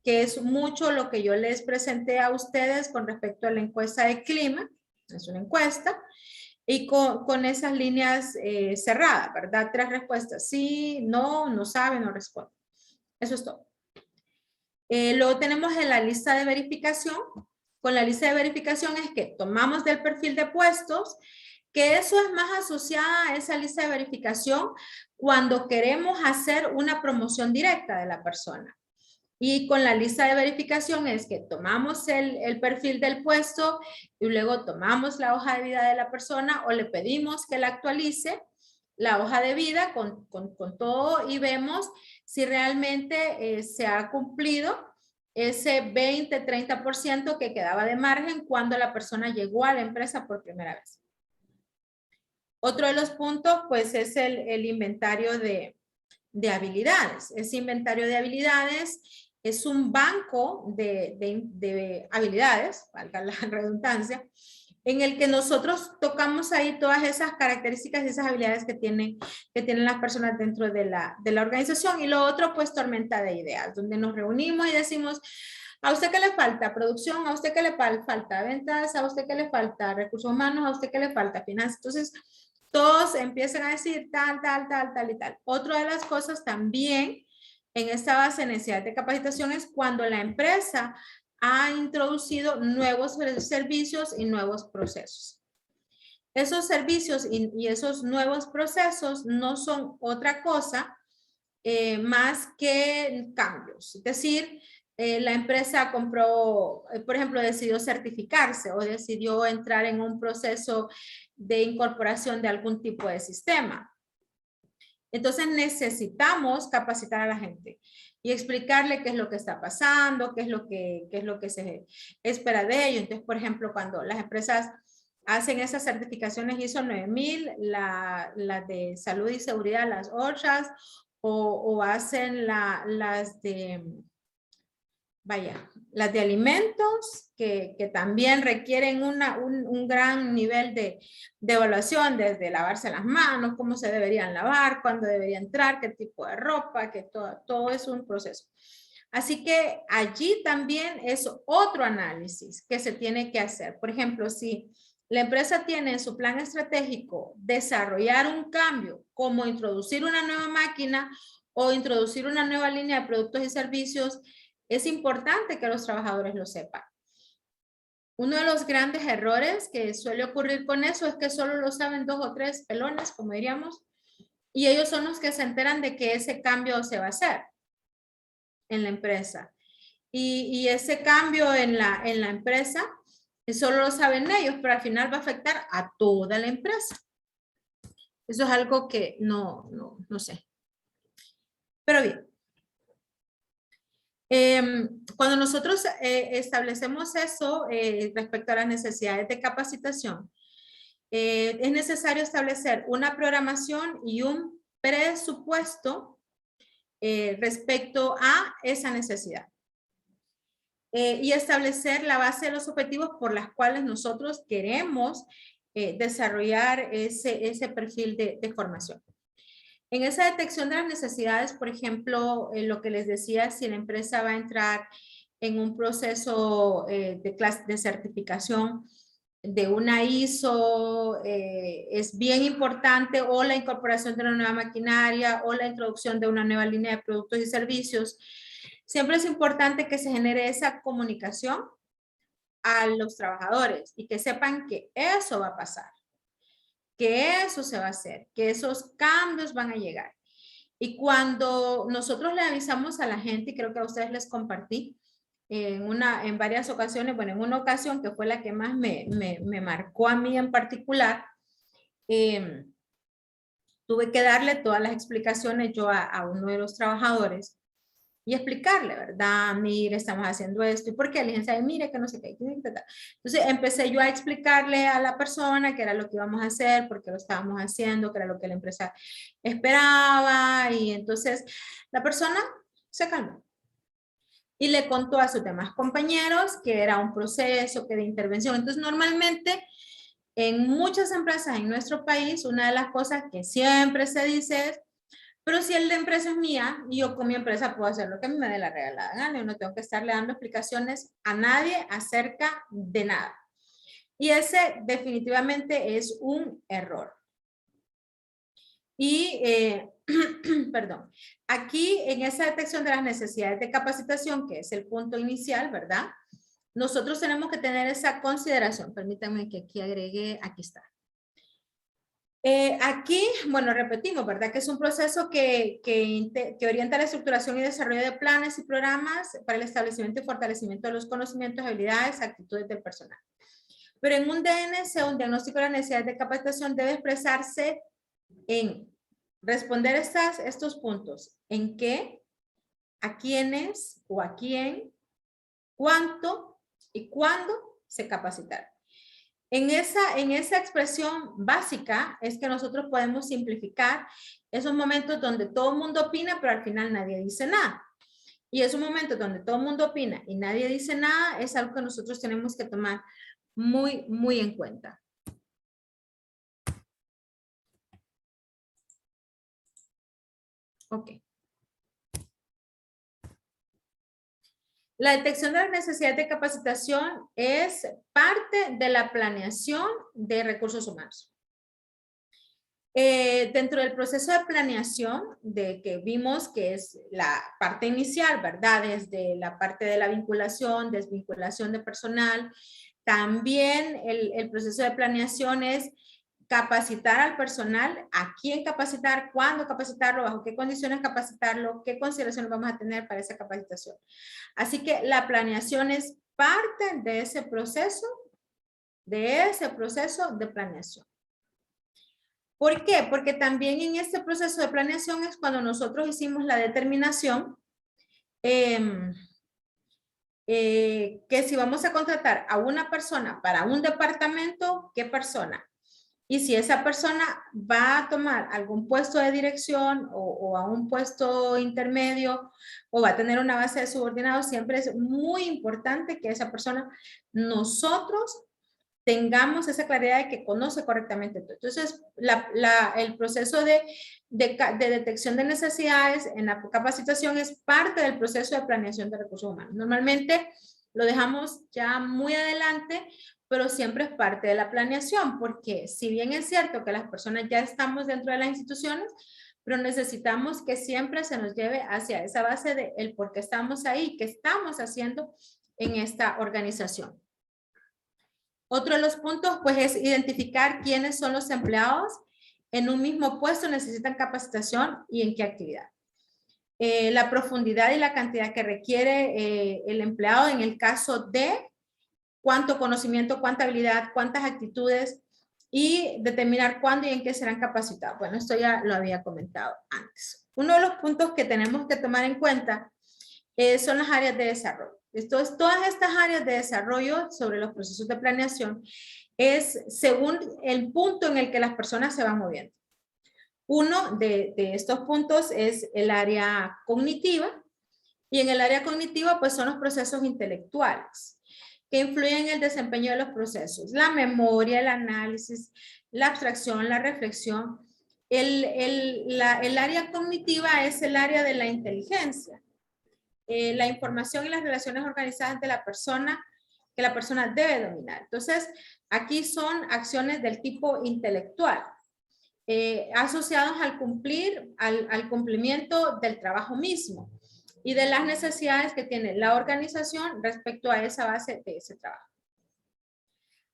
que es mucho lo que yo les presenté a ustedes con respecto a la encuesta de clima. Es una encuesta. Y con esas líneas cerradas, ¿verdad? 3 respuestas, sí, no sabe, no responde. Eso es todo. Luego tenemos en la lista de verificación. Con la lista de verificación es que tomamos del perfil de puestos, que eso es más asociada a esa lista de verificación cuando queremos hacer una promoción directa de la persona. Y con la lista de verificación es que tomamos el perfil del puesto y luego tomamos la hoja de vida de la persona o le pedimos que la actualice la hoja de vida con todo y vemos si realmente se ha cumplido ese 20-30% que quedaba de margen cuando la persona llegó a la empresa por primera vez. Otro de los puntos pues es el inventario de habilidades. Ese inventario de habilidades es un banco de habilidades, valga la redundancia, en el que nosotros tocamos ahí todas esas características y esas habilidades que tienen las personas dentro de la organización. Y lo otro, pues, tormenta de ideas, donde nos reunimos y decimos, ¿a usted qué le falta? Producción, ¿a usted qué le falta? Ventas, ¿a usted qué le falta? Recursos humanos, ¿a usted qué le falta? Finanzas. Entonces, todos empiezan a decir tal y tal. Otra de las cosas también en esta base de necesidad de capacitación es cuando la empresa ha introducido nuevos servicios y nuevos procesos. Esos servicios y esos nuevos procesos no son otra cosa más que cambios. Es decir, la empresa compró, por ejemplo, decidió certificarse o decidió entrar en un proceso de incorporación de algún tipo de sistema. Entonces necesitamos capacitar a la gente. y explicarle qué es lo que está pasando, qué es lo que se espera de ellos. Entonces, por ejemplo, cuando las empresas hacen esas certificaciones ISO 9000, la de salud y seguridad, las OSHAs, o hacen las de, vaya, las de alimentos, que también requieren un gran nivel de evaluación, desde lavarse las manos, cómo se deberían lavar, cuándo debería entrar, qué tipo de ropa, que todo es un proceso. Así que allí también es otro análisis que se tiene que hacer. Por ejemplo, si la empresa tiene en su plan estratégico desarrollar un cambio, como introducir una nueva máquina o introducir una nueva línea de productos y servicios, es importante que los trabajadores lo sepan. Uno de los grandes errores que suele ocurrir con eso es que solo lo saben 2 o 3 pelones, como diríamos, y ellos son los que se enteran de que ese cambio se va a hacer en la empresa. Y ese cambio en la empresa solo lo saben ellos, pero al final va a afectar a toda la empresa. Eso es algo que no sé. Pero bien. Cuando nosotros establecemos eso respecto a las necesidades de capacitación, es necesario establecer una programación y un presupuesto respecto a esa necesidad. Y establecer la base de los objetivos por las cuales nosotros queremos desarrollar ese perfil de formación. En esa detección de las necesidades, por ejemplo, lo que les decía, si la empresa va a entrar en un proceso de certificación de una ISO, es bien importante, o la incorporación de una nueva maquinaria, o la introducción de una nueva línea de productos y servicios. Siempre es importante que se genere esa comunicación a los trabajadores y que sepan que eso va a pasar, que eso se va a hacer, que esos cambios van a llegar. Y cuando nosotros le avisamos a la gente, y creo que a ustedes les compartí en varias ocasiones, bueno, en una ocasión que fue la que más me marcó a mí en particular, tuve que darle todas las explicaciones yo a uno de los trabajadores y explicarle, ¿verdad? Mire, estamos haciendo esto. ¿Y por qué? Le dije, mire, que no sé qué. Entonces empecé yo a explicarle a la persona qué era lo que íbamos a hacer, por qué lo estábamos haciendo, qué era lo que la empresa esperaba. Y entonces la persona se calmó y le contó a sus demás compañeros que era un proceso, que de intervención. Entonces normalmente en muchas empresas en nuestro país, una de las cosas que siempre se dice es, pero si la empresa es mía, y yo con mi empresa puedo hacer lo que me dé la regalada gana, yo no tengo que estarle dando explicaciones a nadie acerca de nada. Y ese definitivamente es un error. Y, perdón, aquí en esa detección de las necesidades de capacitación, que es el punto inicial, ¿verdad? Nosotros tenemos que tener esa consideración. Permítanme que aquí agregue, aquí está. Aquí, bueno, repetimos, ¿verdad? Que es un proceso que orienta la estructuración y desarrollo de planes y programas para el establecimiento y fortalecimiento de los conocimientos, habilidades, actitudes del personal. Pero en un DNC, un diagnóstico de las necesidades de capacitación, debe expresarse en responder estos puntos. ¿En qué? ¿A quiénes? ¿O a quién? ¿Cuánto? ¿Y cuándo se capacitará? En esa expresión básica es que nosotros podemos simplificar esos momentos donde todo el mundo opina, pero al final nadie dice nada. Y esos momentos donde todo el mundo opina y nadie dice nada es algo que nosotros tenemos que tomar muy, muy en cuenta. Ok. La detección de las necesidades de capacitación es parte de la planeación de recursos humanos. Dentro del proceso de planeación de que vimos que es la parte inicial, ¿verdad? Desde la parte de la vinculación, desvinculación de personal, también el proceso de planeación es capacitar al personal, a quién capacitar, cuándo capacitarlo, bajo qué condiciones capacitarlo, qué consideraciones vamos a tener para esa capacitación. Así que la planeación es parte de ese proceso de planeación. ¿Por qué? Porque también en este proceso de planeación es cuando nosotros hicimos la determinación que si vamos a contratar a una persona para un departamento, ¿qué persona? Y si esa persona va a tomar algún puesto de dirección o a un puesto intermedio o va a tener una base de subordinados, siempre es muy importante que esa persona, nosotros tengamos esa claridad de que conoce correctamente todo. Entonces, el proceso de detección de necesidades en la capacitación es parte del proceso de planeación de recursos humanos. Normalmente lo dejamos ya muy adelante, pero siempre es parte de la planeación, porque si bien es cierto que las personas ya estamos dentro de las instituciones, pero necesitamos que siempre se nos lleve hacia esa base de el por qué estamos ahí, qué estamos haciendo en esta organización. Otro de los puntos, pues, es identificar quiénes son los empleados en un mismo puesto necesitan capacitación y en qué actividad. La profundidad y la cantidad que requiere el empleado en el caso de cuánto conocimiento, cuánta habilidad, cuántas actitudes y determinar cuándo y en qué serán capacitados. Bueno, esto ya lo había comentado antes. Uno de los puntos que tenemos que tomar en cuenta son las áreas de desarrollo. Entonces, todas estas áreas de desarrollo sobre los procesos de planeación es según el punto en el que las personas se van moviendo. Uno de estos puntos es el área cognitiva y en el área cognitiva pues son los procesos intelectuales que influyen en el desempeño de los procesos, la memoria, el análisis, la abstracción, la reflexión. El área cognitiva es el área de la inteligencia. La información y las relaciones organizadas de la persona que la persona debe dominar. Entonces, aquí son acciones del tipo intelectual, asociados al cumplimiento del trabajo mismo y de las necesidades que tiene la organización respecto a esa base de ese trabajo.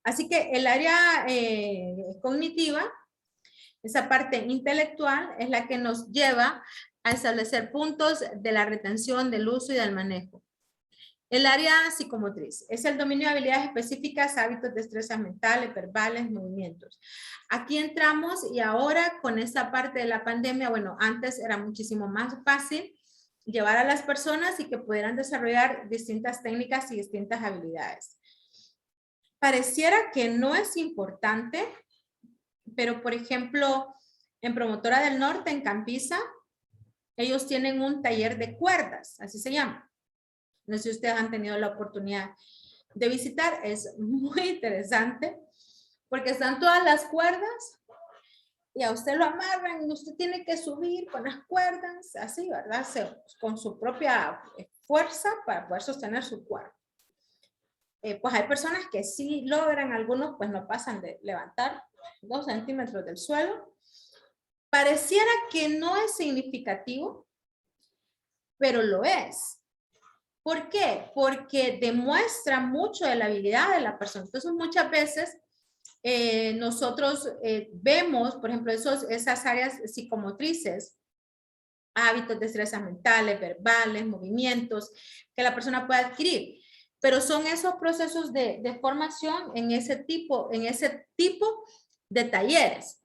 Así que el área cognitiva, esa parte intelectual, es la que nos lleva a establecer puntos de la retención, del uso y del manejo. El área psicomotriz es el dominio de habilidades específicas, hábitos, destrezas mentales, verbales, movimientos. Aquí entramos y ahora con esta parte de la pandemia, bueno, antes era muchísimo más fácil llevar a las personas y que pudieran desarrollar distintas técnicas y distintas habilidades. Pareciera que no es importante, pero por ejemplo, en Promotora del Norte, en Campiza, ellos tienen un taller de cuerdas, así se llama. No sé si ustedes han tenido la oportunidad de visitar, es muy interesante porque están todas las cuerdas y a usted lo amarran y usted tiene que subir con las cuerdas, así, ¿verdad? Con su propia fuerza para poder sostener su cuerpo. Pues hay personas que sí logran, algunos pues no pasan de levantar 2 centímetros del suelo. Pareciera que no es significativo, pero lo es. ¿Por qué? Porque demuestra mucho de la habilidad de la persona. Entonces, muchas veces nosotros vemos, por ejemplo, esas áreas psicomotrices, hábitos, destrezas mentales, verbales, movimientos que la persona puede adquirir. Pero son esos procesos de formación en ese tipo de talleres.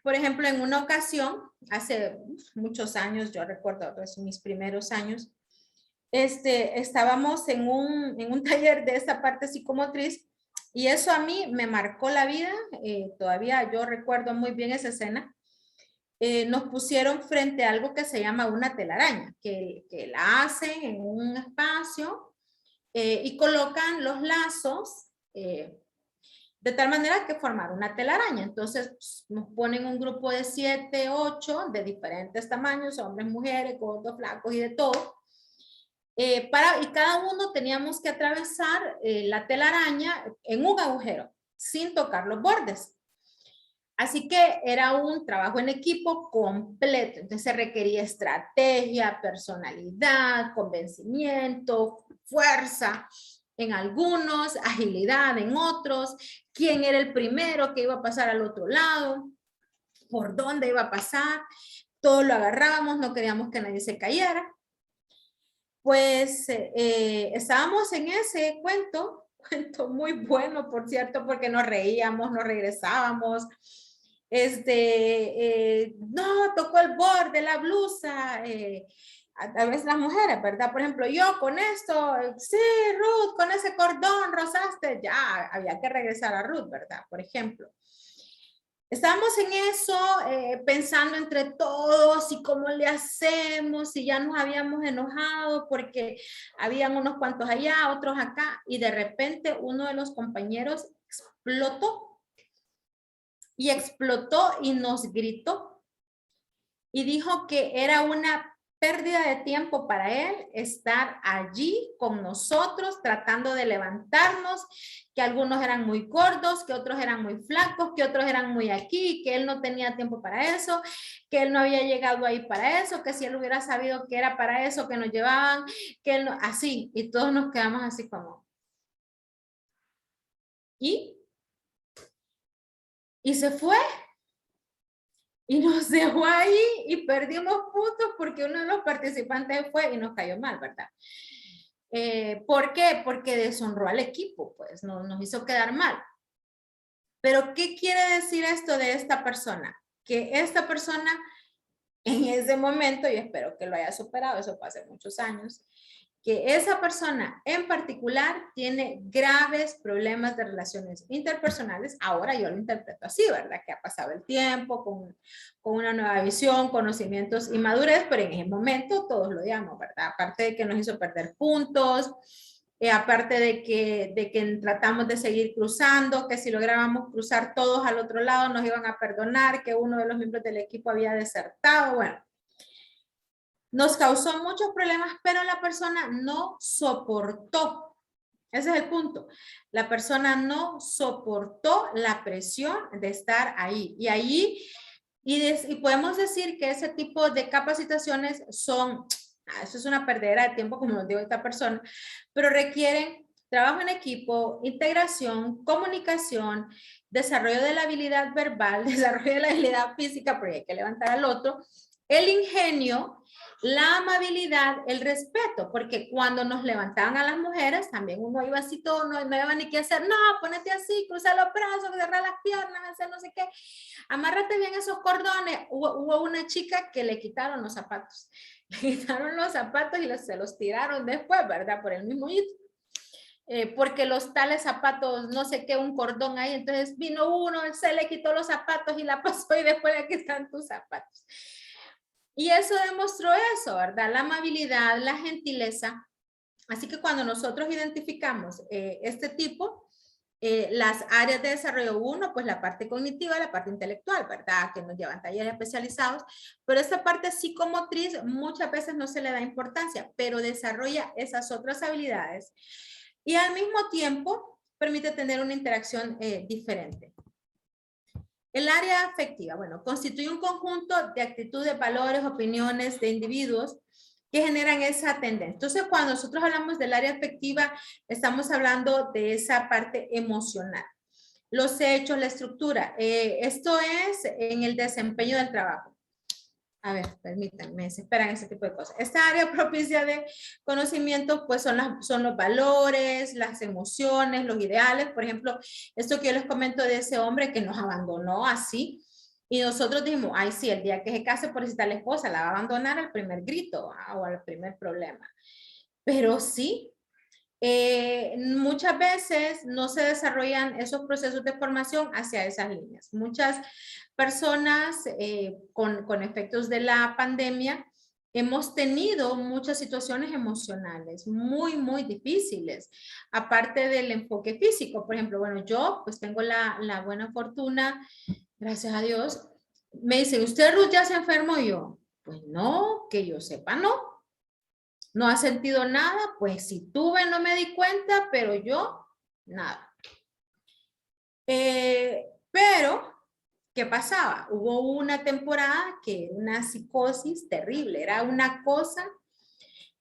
Por ejemplo, en una ocasión, hace muchos años, yo recuerdo pues, mis primeros años, estábamos en un taller de esta parte psicomotriz y eso a mí me marcó la vida. Todavía yo recuerdo muy bien esa escena. Nos pusieron frente a algo que se llama una telaraña, que la hacen en un espacio y colocan los lazos de tal manera que formar una telaraña. Entonces pues, nos ponen un grupo de 7, 8 de diferentes tamaños, hombres, mujeres, gordos, flacos y de todo. Y cada uno teníamos que atravesar la telaraña en un agujero sin tocar los bordes. Así que era un trabajo en equipo completo. Entonces se requería estrategia, personalidad, convencimiento, fuerza en algunos, agilidad en otros, quién era el primero que iba a pasar al otro lado, por dónde iba a pasar, todo lo agarrábamos, no queríamos que nadie se cayera. Pues estábamos en ese cuento muy bueno, por cierto, porque nos reíamos, nos regresábamos. No, tocó el borde, la blusa, a veces las mujeres, ¿verdad? Por ejemplo, yo con esto, sí, Ruth, con ese cordón rosaste, ya había que regresar a Ruth, ¿verdad? Por ejemplo. Estábamos en eso, pensando entre todos y cómo le hacemos, y ya nos habíamos enojado porque habían unos cuantos allá, otros acá, y de repente uno de los compañeros explotó y nos gritó y dijo que era una pérdida de tiempo para él estar allí con nosotros tratando de levantarnos, que algunos eran muy gordos, que otros eran muy flacos, que otros eran muy aquí, que él no tenía tiempo para eso, que él no había llegado ahí para eso, que si él hubiera sabido que era para eso que nos llevaban, que él no, así, y todos nos quedamos así como, y se fue. Y nos dejó ahí y perdimos puntos porque uno de los participantes fue y nos cayó mal, ¿verdad? ¿Por qué? Porque deshonró al equipo, pues nos hizo quedar mal. Pero ¿qué quiere decir esto de esta persona? Que esta persona en ese momento, y espero que lo haya superado, eso fue hace muchos años, que esa persona en particular tiene graves problemas de relaciones interpersonales. Ahora yo lo interpreto así, ¿verdad? Que ha pasado el tiempo con una nueva visión, conocimientos y madurez, pero en ese momento todos lo odiamos, ¿verdad? Aparte de que nos hizo perder puntos, aparte de que tratamos de seguir cruzando, que si lográbamos cruzar todos al otro lado nos iban a perdonar, que uno de los miembros del equipo había desertado, bueno. Nos causó muchos problemas, pero la persona no soportó. Ese es el punto. La persona no soportó la presión de estar ahí. Y ahí, y podemos decir que ese tipo de capacitaciones son, eso es una perdedera de tiempo, como nos dijo esta persona, pero requieren trabajo en equipo, integración, comunicación, desarrollo de la habilidad verbal, desarrollo de la habilidad física, porque hay que levantar al otro, el ingenio, la amabilidad, el respeto, porque cuando nos levantaban a las mujeres, también uno iba así todo, no iba ni qué hacer, no, ponete así, cruza los brazos, cerrar las piernas, hacer no sé qué, amárrate bien esos cordones. Hubo una chica que le quitaron los zapatos, le quitaron los zapatos y se los tiraron después, ¿verdad? Por el mismo hito. Porque los tales zapatos, no sé qué, un cordón ahí, entonces vino uno, se le quitó los zapatos y la pasó y después aquí están tus zapatos. Y eso demostró eso, ¿verdad? La amabilidad, la gentileza. Así que cuando nosotros identificamos este tipo, las áreas de desarrollo 1, pues la parte cognitiva, la parte intelectual, ¿verdad? Que nos llevan talleres especializados, pero esta parte psicomotriz muchas veces no se le da importancia, pero desarrolla esas otras habilidades y al mismo tiempo permite tener una interacción diferente. El área afectiva, bueno, constituye un conjunto de actitudes, valores, opiniones de individuos que generan esa tendencia. Entonces, cuando nosotros hablamos del área afectiva, estamos hablando de esa parte emocional. Los hechos, la estructura, esto es en el desempeño del trabajo. A ver, permítanme, se esperan ese tipo de cosas. Esta área propicia de conocimiento, pues son los valores, las emociones, los ideales. Por ejemplo, esto que yo les comento de ese hombre que nos abandonó así. Y nosotros dijimos, ay, sí, el día que se case por necesitar la esposa, la va a abandonar al primer grito o al primer problema. Pero sí, muchas veces no se desarrollan esos procesos de formación hacia esas líneas. Muchas personas con efectos de la pandemia hemos tenido muchas situaciones emocionales muy, muy difíciles, aparte del enfoque físico. Por ejemplo, bueno, yo pues tengo la buena fortuna, gracias a Dios. Me dicen, ¿usted Ruth ya se enfermó? Y yo, pues no, que yo sepa, no. ¿No has sentido nada? Pues si tuve, no me di cuenta, pero yo, nada. Pero, ¿qué pasaba? Hubo una temporada que era una psicosis terrible, era una cosa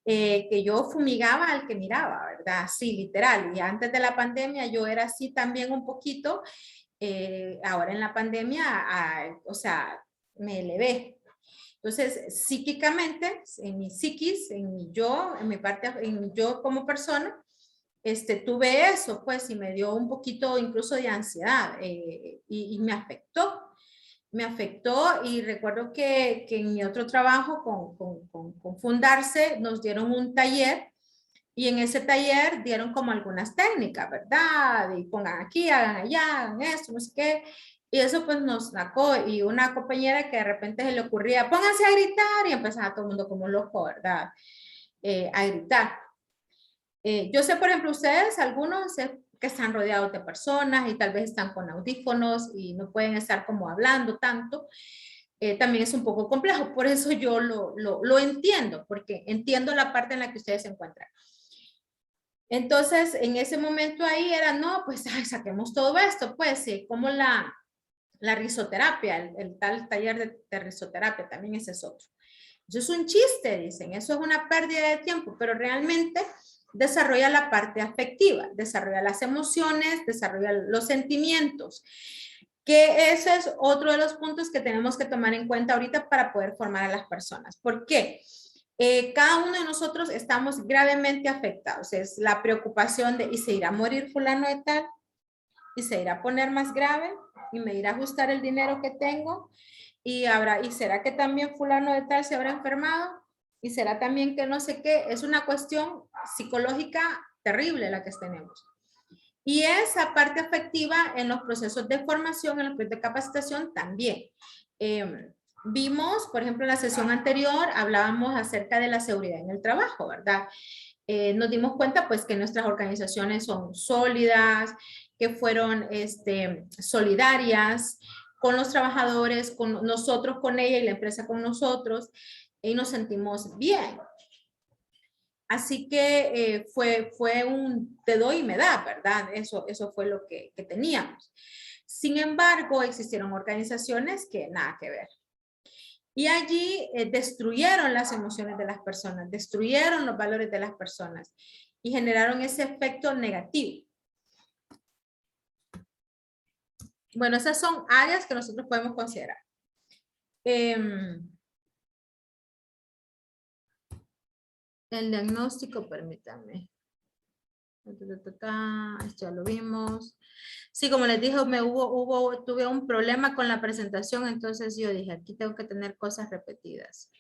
que yo fumigaba al que miraba, ¿verdad? Sí, literal. Y antes de la pandemia yo era así también un poquito. Ahora en la pandemia, o sea, me elevé. Entonces, psíquicamente, en mi psiquis, en mi yo, en mi parte, en mi yo como persona, tuve eso, pues, y me dio un poquito incluso de ansiedad y me afectó. me afectó y recuerdo que en mi otro trabajo con Fundarse nos dieron un taller y en ese taller dieron como algunas técnicas, ¿verdad? Y pongan aquí, hagan allá, hagan esto, no sé qué. Y eso pues nos sacó y una compañera que de repente se le ocurría, pónganse a gritar y empezaba todo el mundo como loco, ¿verdad? A gritar. Yo sé, por ejemplo, ustedes, algunos que están rodeados de personas y tal vez están con audífonos y no pueden estar como hablando tanto. También es un poco complejo, por eso yo lo entiendo, porque entiendo la parte en la que ustedes se encuentran. Entonces, en ese momento ahí era, no, pues ay, saquemos todo esto, pues sí, como la risoterapia, el tal taller de risoterapia, también ese es otro. Eso es un chiste, dicen, eso es una pérdida de tiempo, pero realmente desarrolla la parte afectiva, desarrolla las emociones, desarrolla los sentimientos, que ese es otro de los puntos que tenemos que tomar en cuenta ahorita para poder formar a las personas. ¿Por qué? Cada uno de nosotros estamos gravemente afectados. Es la preocupación de, ¿y se irá a morir fulano de tal? ¿Y se irá a poner más grave? ¿Y me irá a ajustar el dinero que tengo? ¿Y será que también fulano de tal se habrá enfermado? ¿Y será también que no sé qué? Es una cuestión psicológica terrible la que tenemos. Y esa parte afectiva en los procesos de formación, en los procesos de capacitación también. Vimos, por ejemplo, en la sesión anterior hablábamos acerca de la seguridad en el trabajo, ¿verdad? Nos dimos cuenta pues que nuestras organizaciones son sólidas, que fueron solidarias con los trabajadores, con nosotros, con ella y la empresa con nosotros, y nos sentimos bien. Así que fue un te doy y me da, ¿verdad? Eso fue lo que teníamos. Sin embargo, existieron organizaciones que nada que ver. Y allí destruyeron las emociones de las personas, destruyeron los valores de las personas y generaron ese efecto negativo. Bueno, esas son áreas que nosotros podemos considerar. El diagnóstico, permítanme. Esto ya lo vimos. Sí, como les dije, tuve un problema con la presentación, entonces yo dije, aquí tengo que tener cosas repetidas.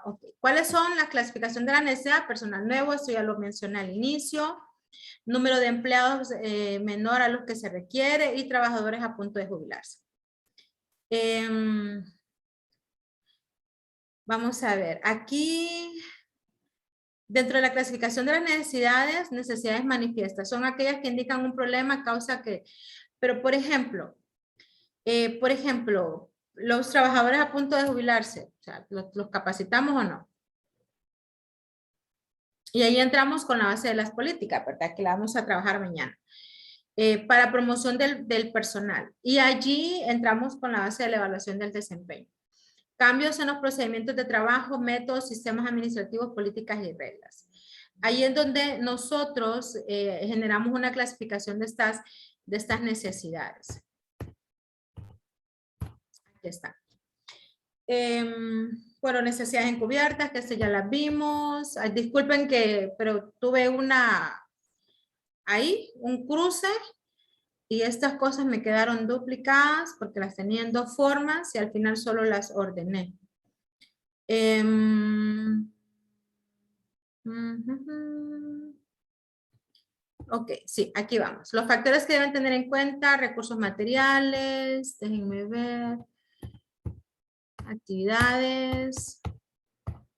Okay. ¿Cuáles son la clasificación de la necesidad? Personal nuevo, esto ya lo mencioné al inicio. Número de empleados menor a los que se requiere y trabajadores a punto de jubilarse. Vamos a ver, aquí dentro de la clasificación de las necesidades manifiestas son aquellas que indican un problema, causa que, pero por ejemplo, los trabajadores a punto de jubilarse, o sea, ¿los capacitamos o no? Y ahí entramos con la base de las políticas, ¿verdad? Que la vamos a trabajar mañana. Para promoción del personal. Y allí entramos con la base de la evaluación del desempeño. Cambios en los procedimientos de trabajo, métodos, sistemas administrativos, políticas y reglas. Ahí es donde nosotros generamos una clasificación de estas necesidades. Aquí está. Bueno, necesidades encubiertas, que esto ya las vimos. Ay, disculpen pero tuve un cruce y estas cosas me quedaron duplicadas porque las tenía en dos formas y al final solo las ordené. Ok, sí, aquí vamos. Los factores que deben tener en cuenta, recursos materiales, déjenme ver, actividades,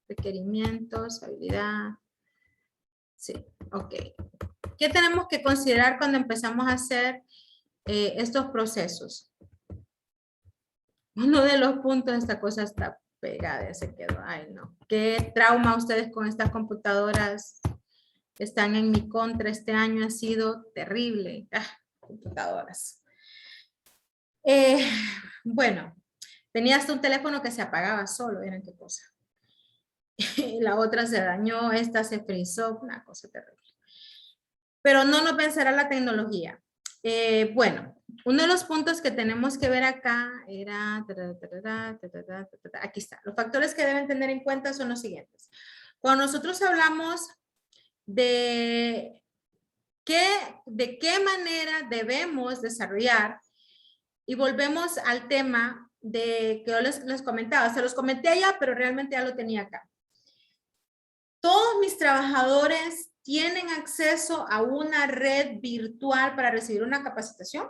requerimientos, habilidad. Sí, ok. ¿Qué tenemos que considerar cuando empezamos a hacer estos procesos? Uno de los puntos, esta cosa está pegada, se quedó. Ay, no. ¿Qué trauma ustedes con estas computadoras están en mi contra? Este año ha sido terrible. Computadoras. Bueno, tenía hasta un teléfono que se apagaba solo, ¿eran qué cosa? La otra se dañó, esta se frizó, una cosa terrible. Pero no nos vencerá la tecnología. Bueno, uno de los puntos que tenemos que ver acá era, aquí está, los factores que deben tener en cuenta son los siguientes. Cuando nosotros hablamos de qué manera debemos desarrollar Y volvemos al tema de que yo les comentaba. Se los comenté allá, pero realmente ya lo tenía acá. Todos mis trabajadores tienen acceso a una red virtual para recibir una capacitación.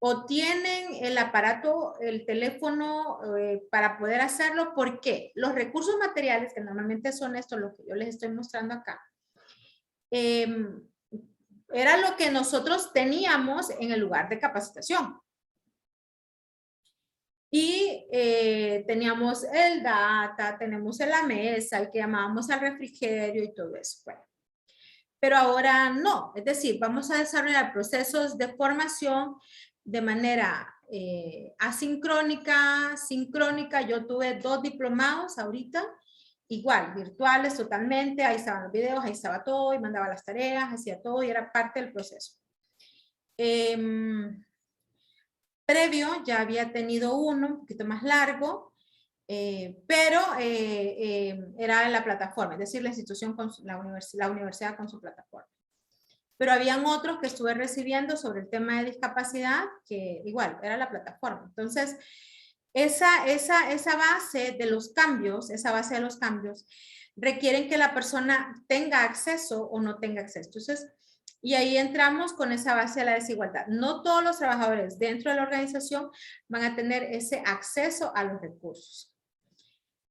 O tienen el aparato, el teléfono para poder hacerlo. ¿Por qué? Los recursos materiales, que normalmente son estos, lo que yo les estoy mostrando acá, era lo que nosotros teníamos en el lugar de capacitación. Y teníamos el data, tenemos en la mesa, el que llamábamos al refrigerio y todo eso. Bueno, pero ahora no, es decir, vamos a desarrollar procesos de formación de manera asincrónica, sincrónica. Yo tuve 2 diplomados ahorita, igual, virtuales totalmente, ahí estaban los videos, ahí estaba todo, y mandaba las tareas, hacía todo y era parte del proceso. Previo ya había tenido uno, un poquito más largo, pero era en la plataforma, es decir, la institución con la universidad con su plataforma. Pero habían otros que estuve recibiendo sobre el tema de discapacidad, que igual, era la plataforma. Entonces, esa base de los cambios, requieren que la persona tenga acceso o no tenga acceso. Entonces, y ahí entramos con esa base de la desigualdad. No todos los trabajadores dentro de la organización van a tener ese acceso a los recursos.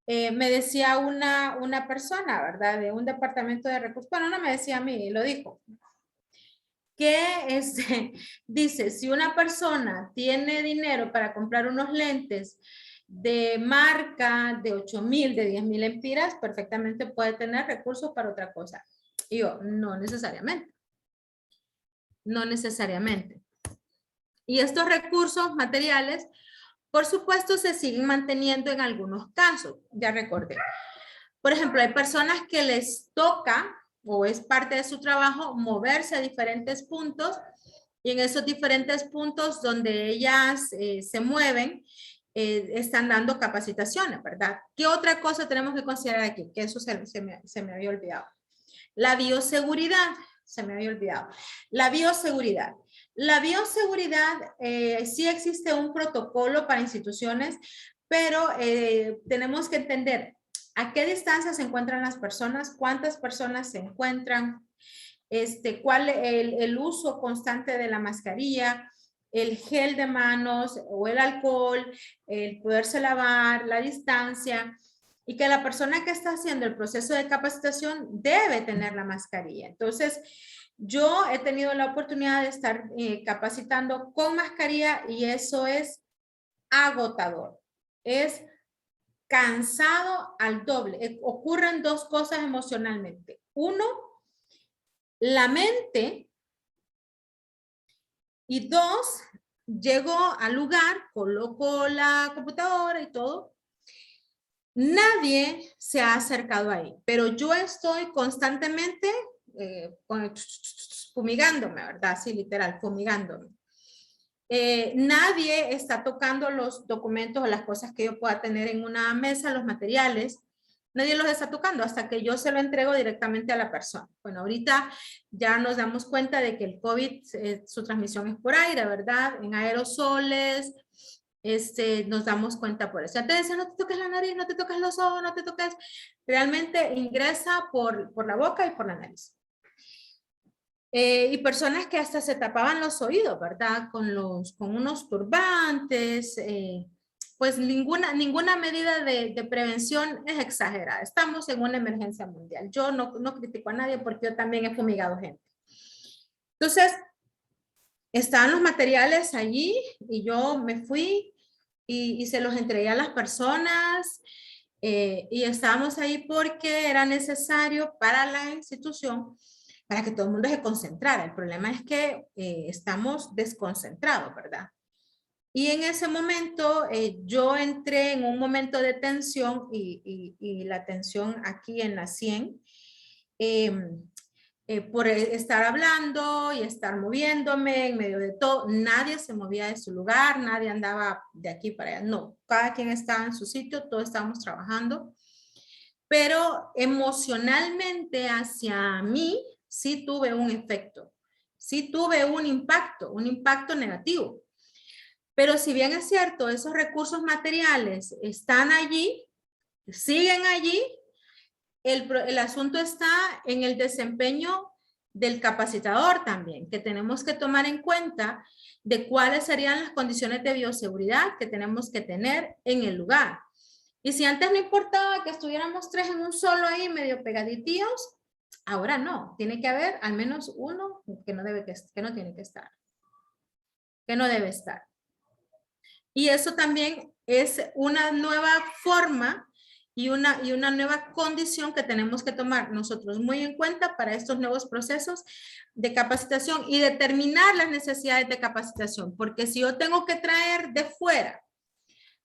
Me decía una persona, ¿verdad? De un departamento de recursos, bueno, no me decía a mí, lo dijo, que dice, si una persona tiene dinero para comprar unos lentes de marca de 8,000, de 10,000 lempiras, perfectamente puede tener recursos para otra cosa. Y yo, no necesariamente. No necesariamente. Y estos recursos materiales, por supuesto, se siguen manteniendo en algunos casos. Ya recordé. Por ejemplo, hay personas que les toca o es parte de su trabajo moverse a diferentes puntos y en esos diferentes puntos donde ellas se mueven, están dando capacitaciones, ¿verdad? ¿Qué otra cosa tenemos que considerar aquí? Que eso se me había olvidado. La bioseguridad, se me había olvidado. La bioseguridad. La bioseguridad, sí existe un protocolo para instituciones, pero tenemos que entender a qué distancia se encuentran las personas, cuántas personas se encuentran, cuál el uso constante de la mascarilla, el gel de manos o el alcohol, el poderse lavar, la distancia, y que la persona que está haciendo el proceso de capacitación debe tener la mascarilla. Entonces, yo he tenido la oportunidad de estar capacitando con mascarilla y eso es agotador. Es cansado al doble. Ocurren 2 cosas emocionalmente. Uno, la mente, y 2, llego al lugar, coloco la computadora y todo. Nadie se ha acercado ahí, pero yo estoy constantemente fumigándome, ¿verdad? Sí, literal, fumigándome. Nadie está tocando los documentos o las cosas que yo pueda tener en una mesa, los materiales. Nadie los está tocando hasta que yo se lo entrego directamente a la persona. Bueno, ahorita ya nos damos cuenta de que el COVID, su transmisión es por aire, ¿verdad? En aerosoles, nos damos cuenta por eso. Entonces, no te toques la nariz, no te toques los ojos, no te toques. Realmente ingresa por la boca y por la nariz. Y personas que hasta se tapaban los oídos, ¿verdad? Con unos turbantes. Pues ninguna medida de prevención es exagerada. Estamos en una emergencia mundial. Yo no critico a nadie porque yo también he fumigado gente. Entonces, estaban los materiales allí y yo me fui y se los entregué a las personas y estábamos ahí porque era necesario para la institución, para que todo el mundo se concentrara. El problema es que estamos desconcentrados, ¿verdad? Y en ese momento yo entré en un momento de tensión y la tensión aquí en la 100, por estar hablando y estar moviéndome en medio de todo. Nadie se movía de su lugar, nadie andaba de aquí para allá. No, cada quien estaba en su sitio, todos estábamos trabajando. Pero emocionalmente hacia mí sí tuve un efecto, sí tuve un impacto negativo. Pero si bien es cierto, esos recursos materiales están allí, siguen allí, el asunto está en el desempeño del capacitador también, que tenemos que tomar en cuenta de cuáles serían las condiciones de bioseguridad que tenemos que tener en el lugar. Y si antes no importaba que estuviéramos 3 en un solo ahí medio pegaditos, ahora no, tiene que haber al menos uno que no tiene que estar, que no debe estar. Y eso también es una nueva forma y una nueva condición que tenemos que tomar nosotros muy en cuenta para estos nuevos procesos de capacitación y determinar las necesidades de capacitación. Porque si yo tengo que traer de fuera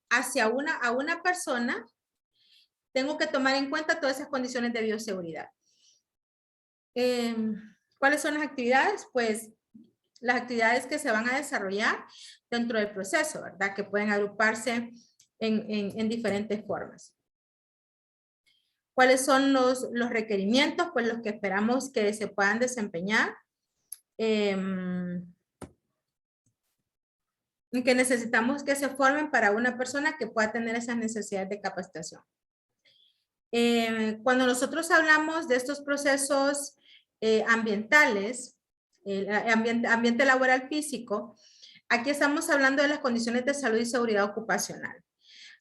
a una persona, tengo que tomar en cuenta todas esas condiciones de bioseguridad. ¿Cuáles son las actividades? Pues las actividades que se van a desarrollar dentro del proceso, ¿verdad? Que pueden agruparse en diferentes formas. ¿Cuáles son los requerimientos? Pues los que esperamos que se puedan desempeñar. Que necesitamos que se formen para una persona que pueda tener esas necesidades de capacitación. Cuando nosotros hablamos de estos procesos ambientales, ambiente laboral físico, aquí estamos hablando de las condiciones de salud y seguridad ocupacional.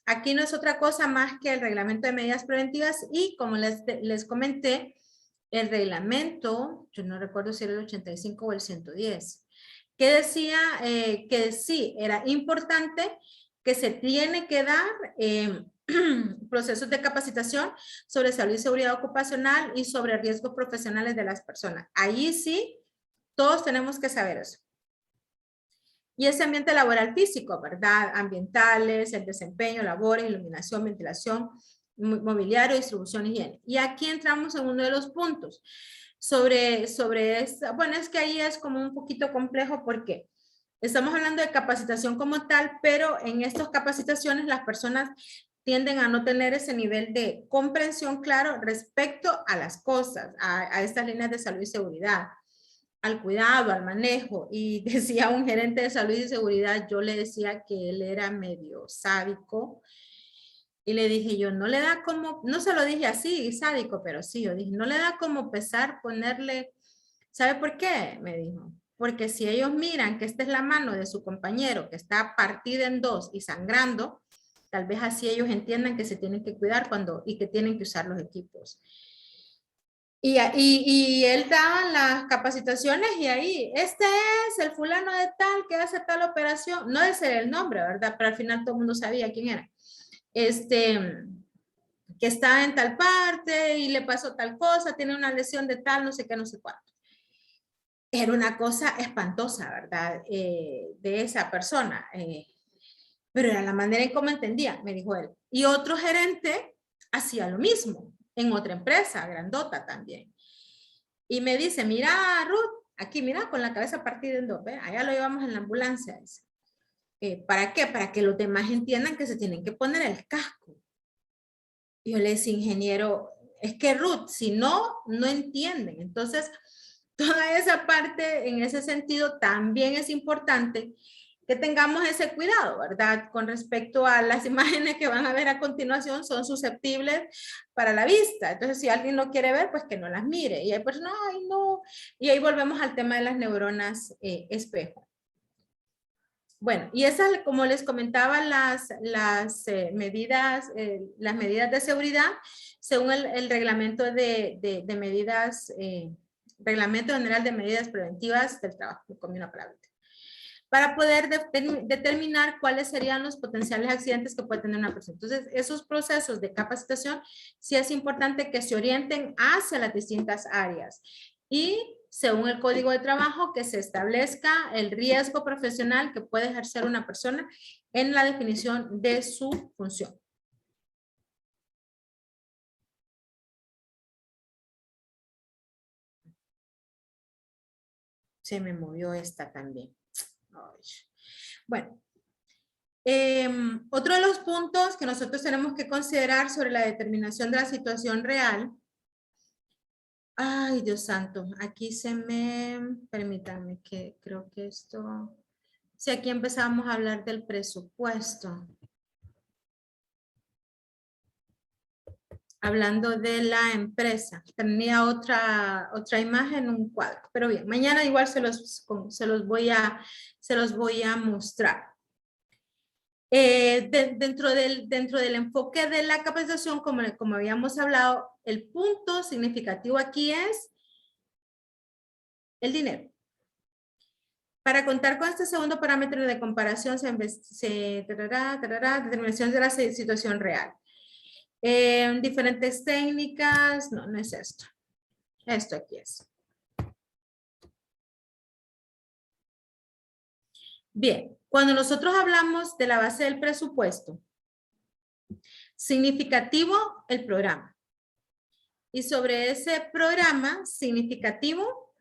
Aquí no es otra cosa más que el reglamento de medidas preventivas y como les comenté, el reglamento, yo no recuerdo si era el 85 o el 110, que decía que sí, era importante que se tiene que dar procesos de capacitación sobre salud y seguridad ocupacional y sobre riesgos profesionales de las personas. Allí sí, todos tenemos que saber eso. Y ese ambiente laboral físico, ¿verdad? Ambientales, el desempeño, labores, iluminación, ventilación, mobiliario, distribución, higiene. Y aquí entramos en uno de los puntos sobre esta, bueno, es que ahí es como un poquito complejo porque estamos hablando de capacitación como tal, pero en estas capacitaciones las personas tienden a no tener ese nivel de comprensión claro respecto a las cosas, a estas líneas de salud y seguridad, al cuidado, al manejo. Y decía un gerente de salud y seguridad, yo le decía que él era medio sádico. Y le dije yo, no le da como, no se lo dije así, sádico, pero sí, yo dije, no le da como pesar ponerle, ¿sabe por qué? Me dijo, porque si ellos miran que esta es la mano de su compañero que está partida en dos y sangrando, tal vez así ellos entiendan que se tienen que cuidar y que tienen que usar los equipos. Y él daba las capacitaciones y ahí, este es el fulano de tal que hace tal operación, no es el nombre, ¿verdad? Pero al final todo el mundo sabía quién era. Que está en tal parte y le pasó tal cosa, tiene una lesión de tal, no sé qué, no sé cuánto. Era una cosa espantosa, ¿verdad? De esa persona. Pero era la manera en cómo entendía, me dijo él. Y otro gerente hacía lo mismo en otra empresa, grandota también. Y me dice, mira, Ruth, aquí, mira, con la cabeza partida en dos, ¿ve? Allá lo llevamos en la ambulancia. ¿Para qué? Para que los demás entiendan que se tienen que poner el casco. Y yo le decía, ingeniero, es que Ruth, si no, no entienden. Entonces, toda esa parte, en ese sentido, también es importante que tengamos ese cuidado, ¿verdad? Con respecto a las imágenes que van a ver a continuación, son susceptibles para la vista. Entonces, si alguien no quiere ver, pues que no las mire. Y hay personas, ay, no. Y ahí volvemos al tema de las neuronas espejo. Bueno, y esas, como les comentaba, las medidas de seguridad, según el reglamento de medidas, reglamento general de medidas preventivas del trabajo, una palabra, para poder determinar cuáles serían los potenciales accidentes que puede tener una persona. Entonces, esos procesos de capacitación, sí es importante que se orienten hacia las distintas áreas. Y según el código de trabajo, que se establezca el riesgo profesional que puede ejercer una persona en la definición de su función. Se me movió esta también. Ay. Bueno, otro de los puntos que nosotros tenemos que considerar sobre la determinación de la situación real. Ay, Dios santo, aquí permítanme que creo que esto si aquí empezamos a hablar del presupuesto. Hablando de la empresa. Tenía otra imagen, un cuadro. Pero bien, mañana igual se los voy a mostrar. Dentro del enfoque de la capacitación, como habíamos hablado, el punto significativo aquí es el dinero. Para contar con este segundo parámetro de comparación, determinación de la situación real. Diferentes técnicas, no es esto. Esto aquí es. Bien, cuando nosotros hablamos de la base del presupuesto, significativo el programa. Y sobre ese programa significativo,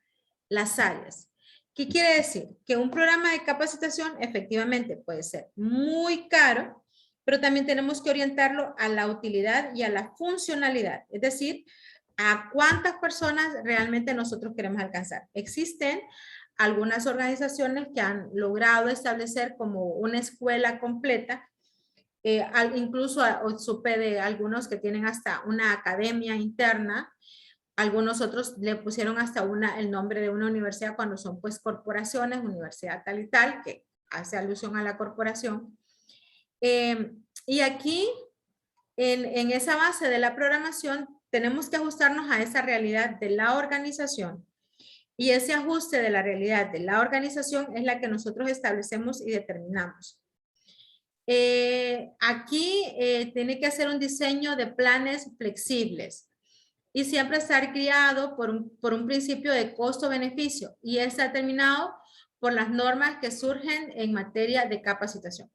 las áreas. ¿Qué quiere decir? Que un programa de capacitación efectivamente puede ser muy caro, pero también tenemos que orientarlo a la utilidad y a la funcionalidad. Es decir, a cuántas personas realmente nosotros queremos alcanzar. Existen algunas organizaciones que han logrado establecer como una escuela completa. Incluso supe de algunos que tienen hasta una academia interna. Algunos otros le pusieron hasta el nombre de una universidad cuando son pues corporaciones, universidad tal y tal, que hace alusión a la corporación. Y aquí, en esa base de la programación, tenemos que ajustarnos a esa realidad de la organización. Y ese ajuste de la realidad de la organización es la que nosotros establecemos y determinamos. Aquí tiene que hacer un diseño de planes flexibles y siempre estar guiado por un principio de costo-beneficio y está determinado por las normas que surgen en materia de capacitación.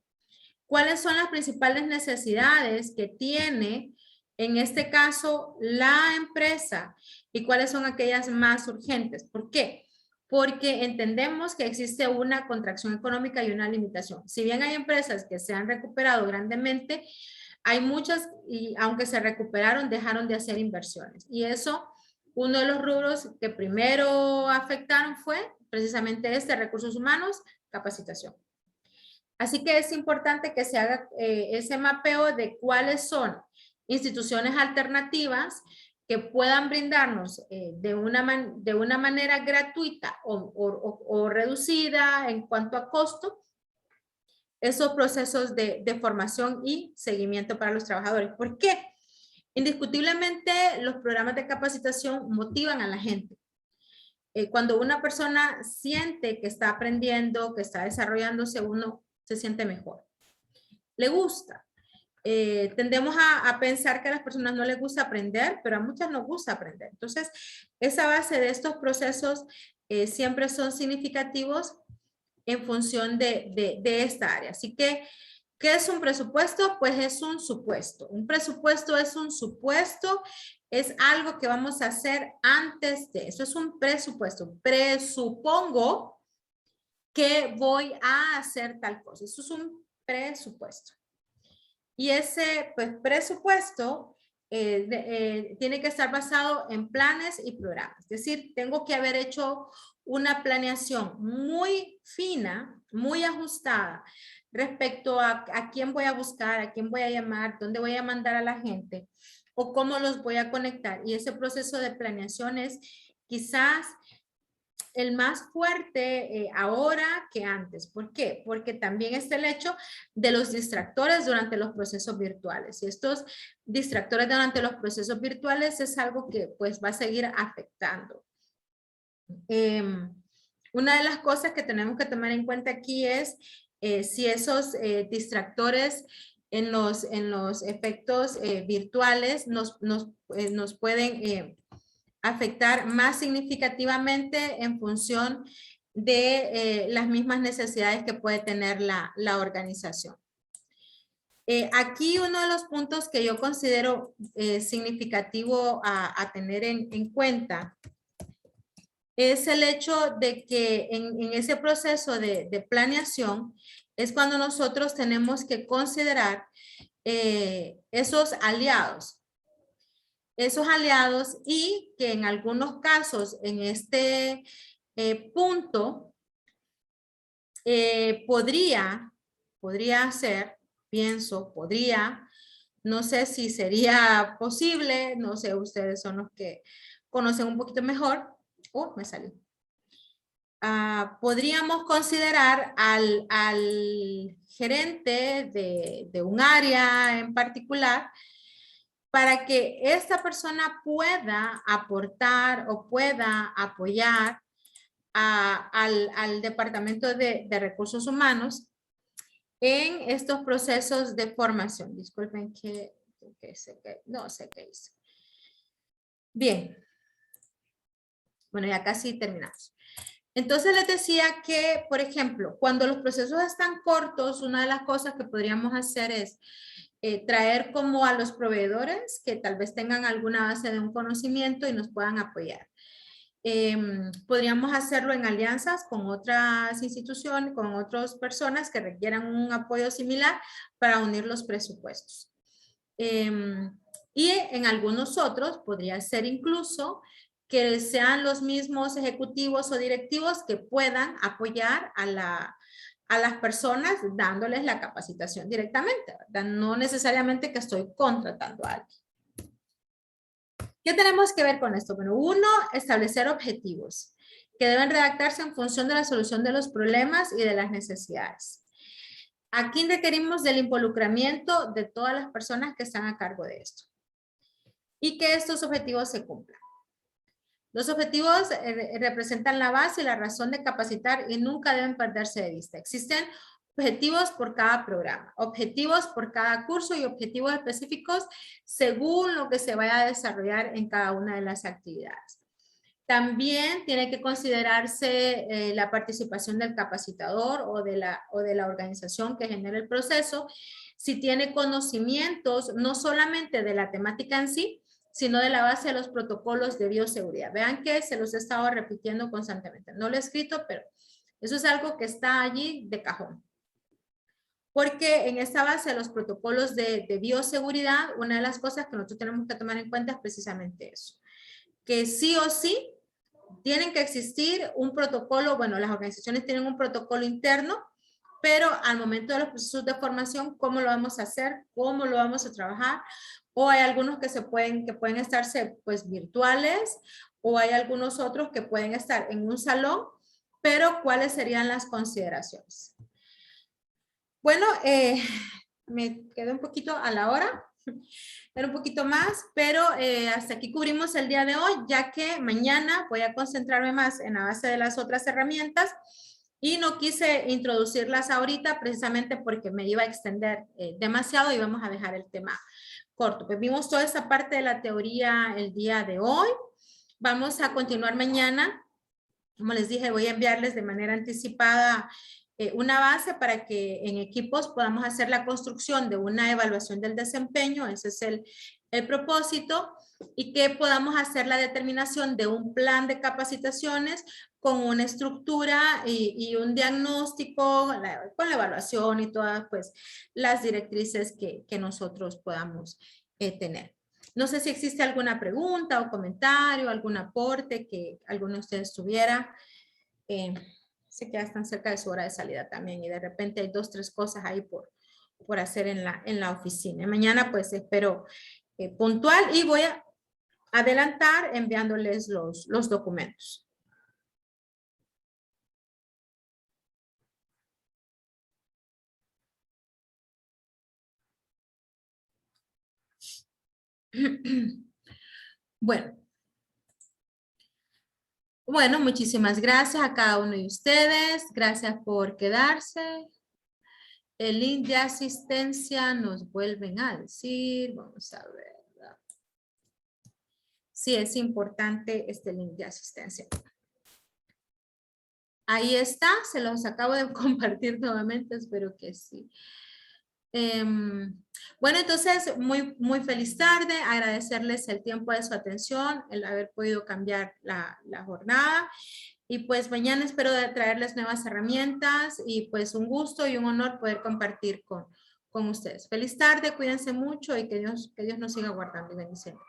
¿Cuáles son las principales necesidades que tiene, en este caso, la empresa y cuáles son aquellas más urgentes? ¿Por qué? Porque entendemos que existe una contracción económica y una limitación. Si bien hay empresas que se han recuperado grandemente, hay muchas, y aunque se recuperaron, dejaron de hacer inversiones. Y eso, uno de los rubros que primero afectaron fue precisamente recursos humanos, capacitación. Así que es importante que se haga ese mapeo de cuáles son instituciones alternativas que puedan brindarnos de una manera gratuita o reducida en cuanto a costo esos procesos de formación y seguimiento para los trabajadores. ¿Por qué? Indiscutiblemente los programas de capacitación motivan a la gente. Cuando una persona siente que está aprendiendo, que está desarrollándose, uno se siente mejor. Le gusta. Tendemos a pensar que a las personas no les gusta aprender, pero a muchas nos gusta aprender. Entonces, esa base de estos procesos siempre son significativos en función de esta área. Así que, ¿qué es un presupuesto? Pues es un supuesto. Un presupuesto es un supuesto, es algo que vamos a hacer antes de. Eso es un presupuesto. Presupongo que voy a hacer tal cosa. Eso es un presupuesto. Y ese pues, presupuesto tiene que estar basado en planes y programas. Es decir, tengo que haber hecho una planeación muy fina, muy ajustada respecto a quién voy a buscar, a quién voy a llamar, dónde voy a mandar a la gente o cómo los voy a conectar. Y ese proceso de planeación es quizás el más fuerte ahora que antes. ¿Por qué? Porque también está el hecho de los distractores durante los procesos virtuales. Y estos distractores durante los procesos virtuales es algo que pues va a seguir afectando. Una de las cosas que tenemos que tomar en cuenta aquí es si esos distractores en los efectos virtuales nos pueden afectar más significativamente en función de las mismas necesidades que puede tener la organización. Aquí uno de los puntos que yo considero significativo a tener en cuenta es el hecho de que en ese proceso de planeación es cuando nosotros tenemos que considerar esos aliados y que en algunos casos en este punto Podría ser, pienso, podría, no sé si sería posible, no sé, ustedes son los que conocen un poquito mejor. Me salió. Podríamos considerar al gerente de un área en particular para que esta persona pueda aportar o pueda apoyar al Departamento de Recursos Humanos en estos procesos de formación. Disculpen que no sé qué hice. Bien. Bueno, ya casi terminamos. Entonces les decía que, por ejemplo, cuando los procesos están cortos, una de las cosas que podríamos hacer es traer como a los proveedores que tal vez tengan alguna base de un conocimiento y nos puedan apoyar. Podríamos hacerlo en alianzas con otras instituciones, con otras personas que requieran un apoyo similar para unir los presupuestos. Y en algunos otros podría ser incluso que sean los mismos ejecutivos o directivos que puedan apoyar a las personas dándoles la capacitación directamente, ¿verdad? No necesariamente que estoy contratando a alguien. ¿Qué tenemos que ver con esto? Bueno, uno, establecer objetivos que deben redactarse en función de la solución de los problemas y de las necesidades. Aquí requerimos del involucramiento de todas las personas que están a cargo de esto y que estos objetivos se cumplan. Los objetivos representan la base y la razón de capacitar y nunca deben perderse de vista. Existen objetivos por cada programa, objetivos por cada curso y objetivos específicos según lo que se vaya a desarrollar en cada una de las actividades. También tiene que considerarse la participación del capacitador o de la organización que genera el proceso, si tiene conocimientos no solamente de la temática en sí, sino de la base de los protocolos de bioseguridad. Vean que se los he estado repitiendo constantemente. No lo he escrito, pero eso es algo que está allí de cajón. Porque en esta base de los protocolos de bioseguridad, una de las cosas que nosotros tenemos que tomar en cuenta es precisamente eso. Que sí o sí tienen que existir un protocolo, bueno, las organizaciones tienen un protocolo interno, pero al momento de los procesos de formación, ¿cómo lo vamos a hacer? ¿Cómo lo vamos a trabajar? O hay algunos que pueden estarse pues virtuales, o hay algunos otros que pueden estar en un salón, pero ¿cuáles serían las consideraciones? Bueno, me quedé un poquito a la hora, era un poquito más, pero hasta aquí cubrimos el día de hoy, ya que mañana voy a concentrarme más en la base de las otras herramientas y no quise introducirlas ahorita precisamente porque me iba a extender demasiado y vamos a dejar el tema corto. Pues vimos toda esa parte de la teoría el día de hoy. Vamos a continuar mañana. Como les dije, voy a enviarles de manera anticipada una base para que en equipos podamos hacer la construcción de una evaluación del desempeño, ese es el propósito, y que podamos hacer la determinación de un plan de capacitaciones con una estructura y un diagnóstico con la evaluación y todas pues las directrices que nosotros podamos tener. No sé si existe alguna pregunta o comentario, algún aporte que alguno de ustedes tuviera. Sé que ya están cerca de su hora de salida también y de repente hay 2, 3 cosas ahí por hacer en la oficina. Mañana pues espero puntual y voy a adelantar enviándoles los documentos. Bueno, muchísimas gracias a cada uno de ustedes. Gracias por quedarse. El link de asistencia nos vuelven a decir. Vamos a ver. Sí, es importante este link de asistencia. Ahí está, se los acabo de compartir nuevamente, espero que sí. Bueno, entonces, muy feliz tarde, agradecerles el tiempo de su atención, el haber podido cambiar la jornada. Y pues mañana espero traerles nuevas herramientas y pues un gusto y un honor poder compartir con ustedes. Feliz tarde, cuídense mucho y que Dios nos siga guardando y bendiciendo.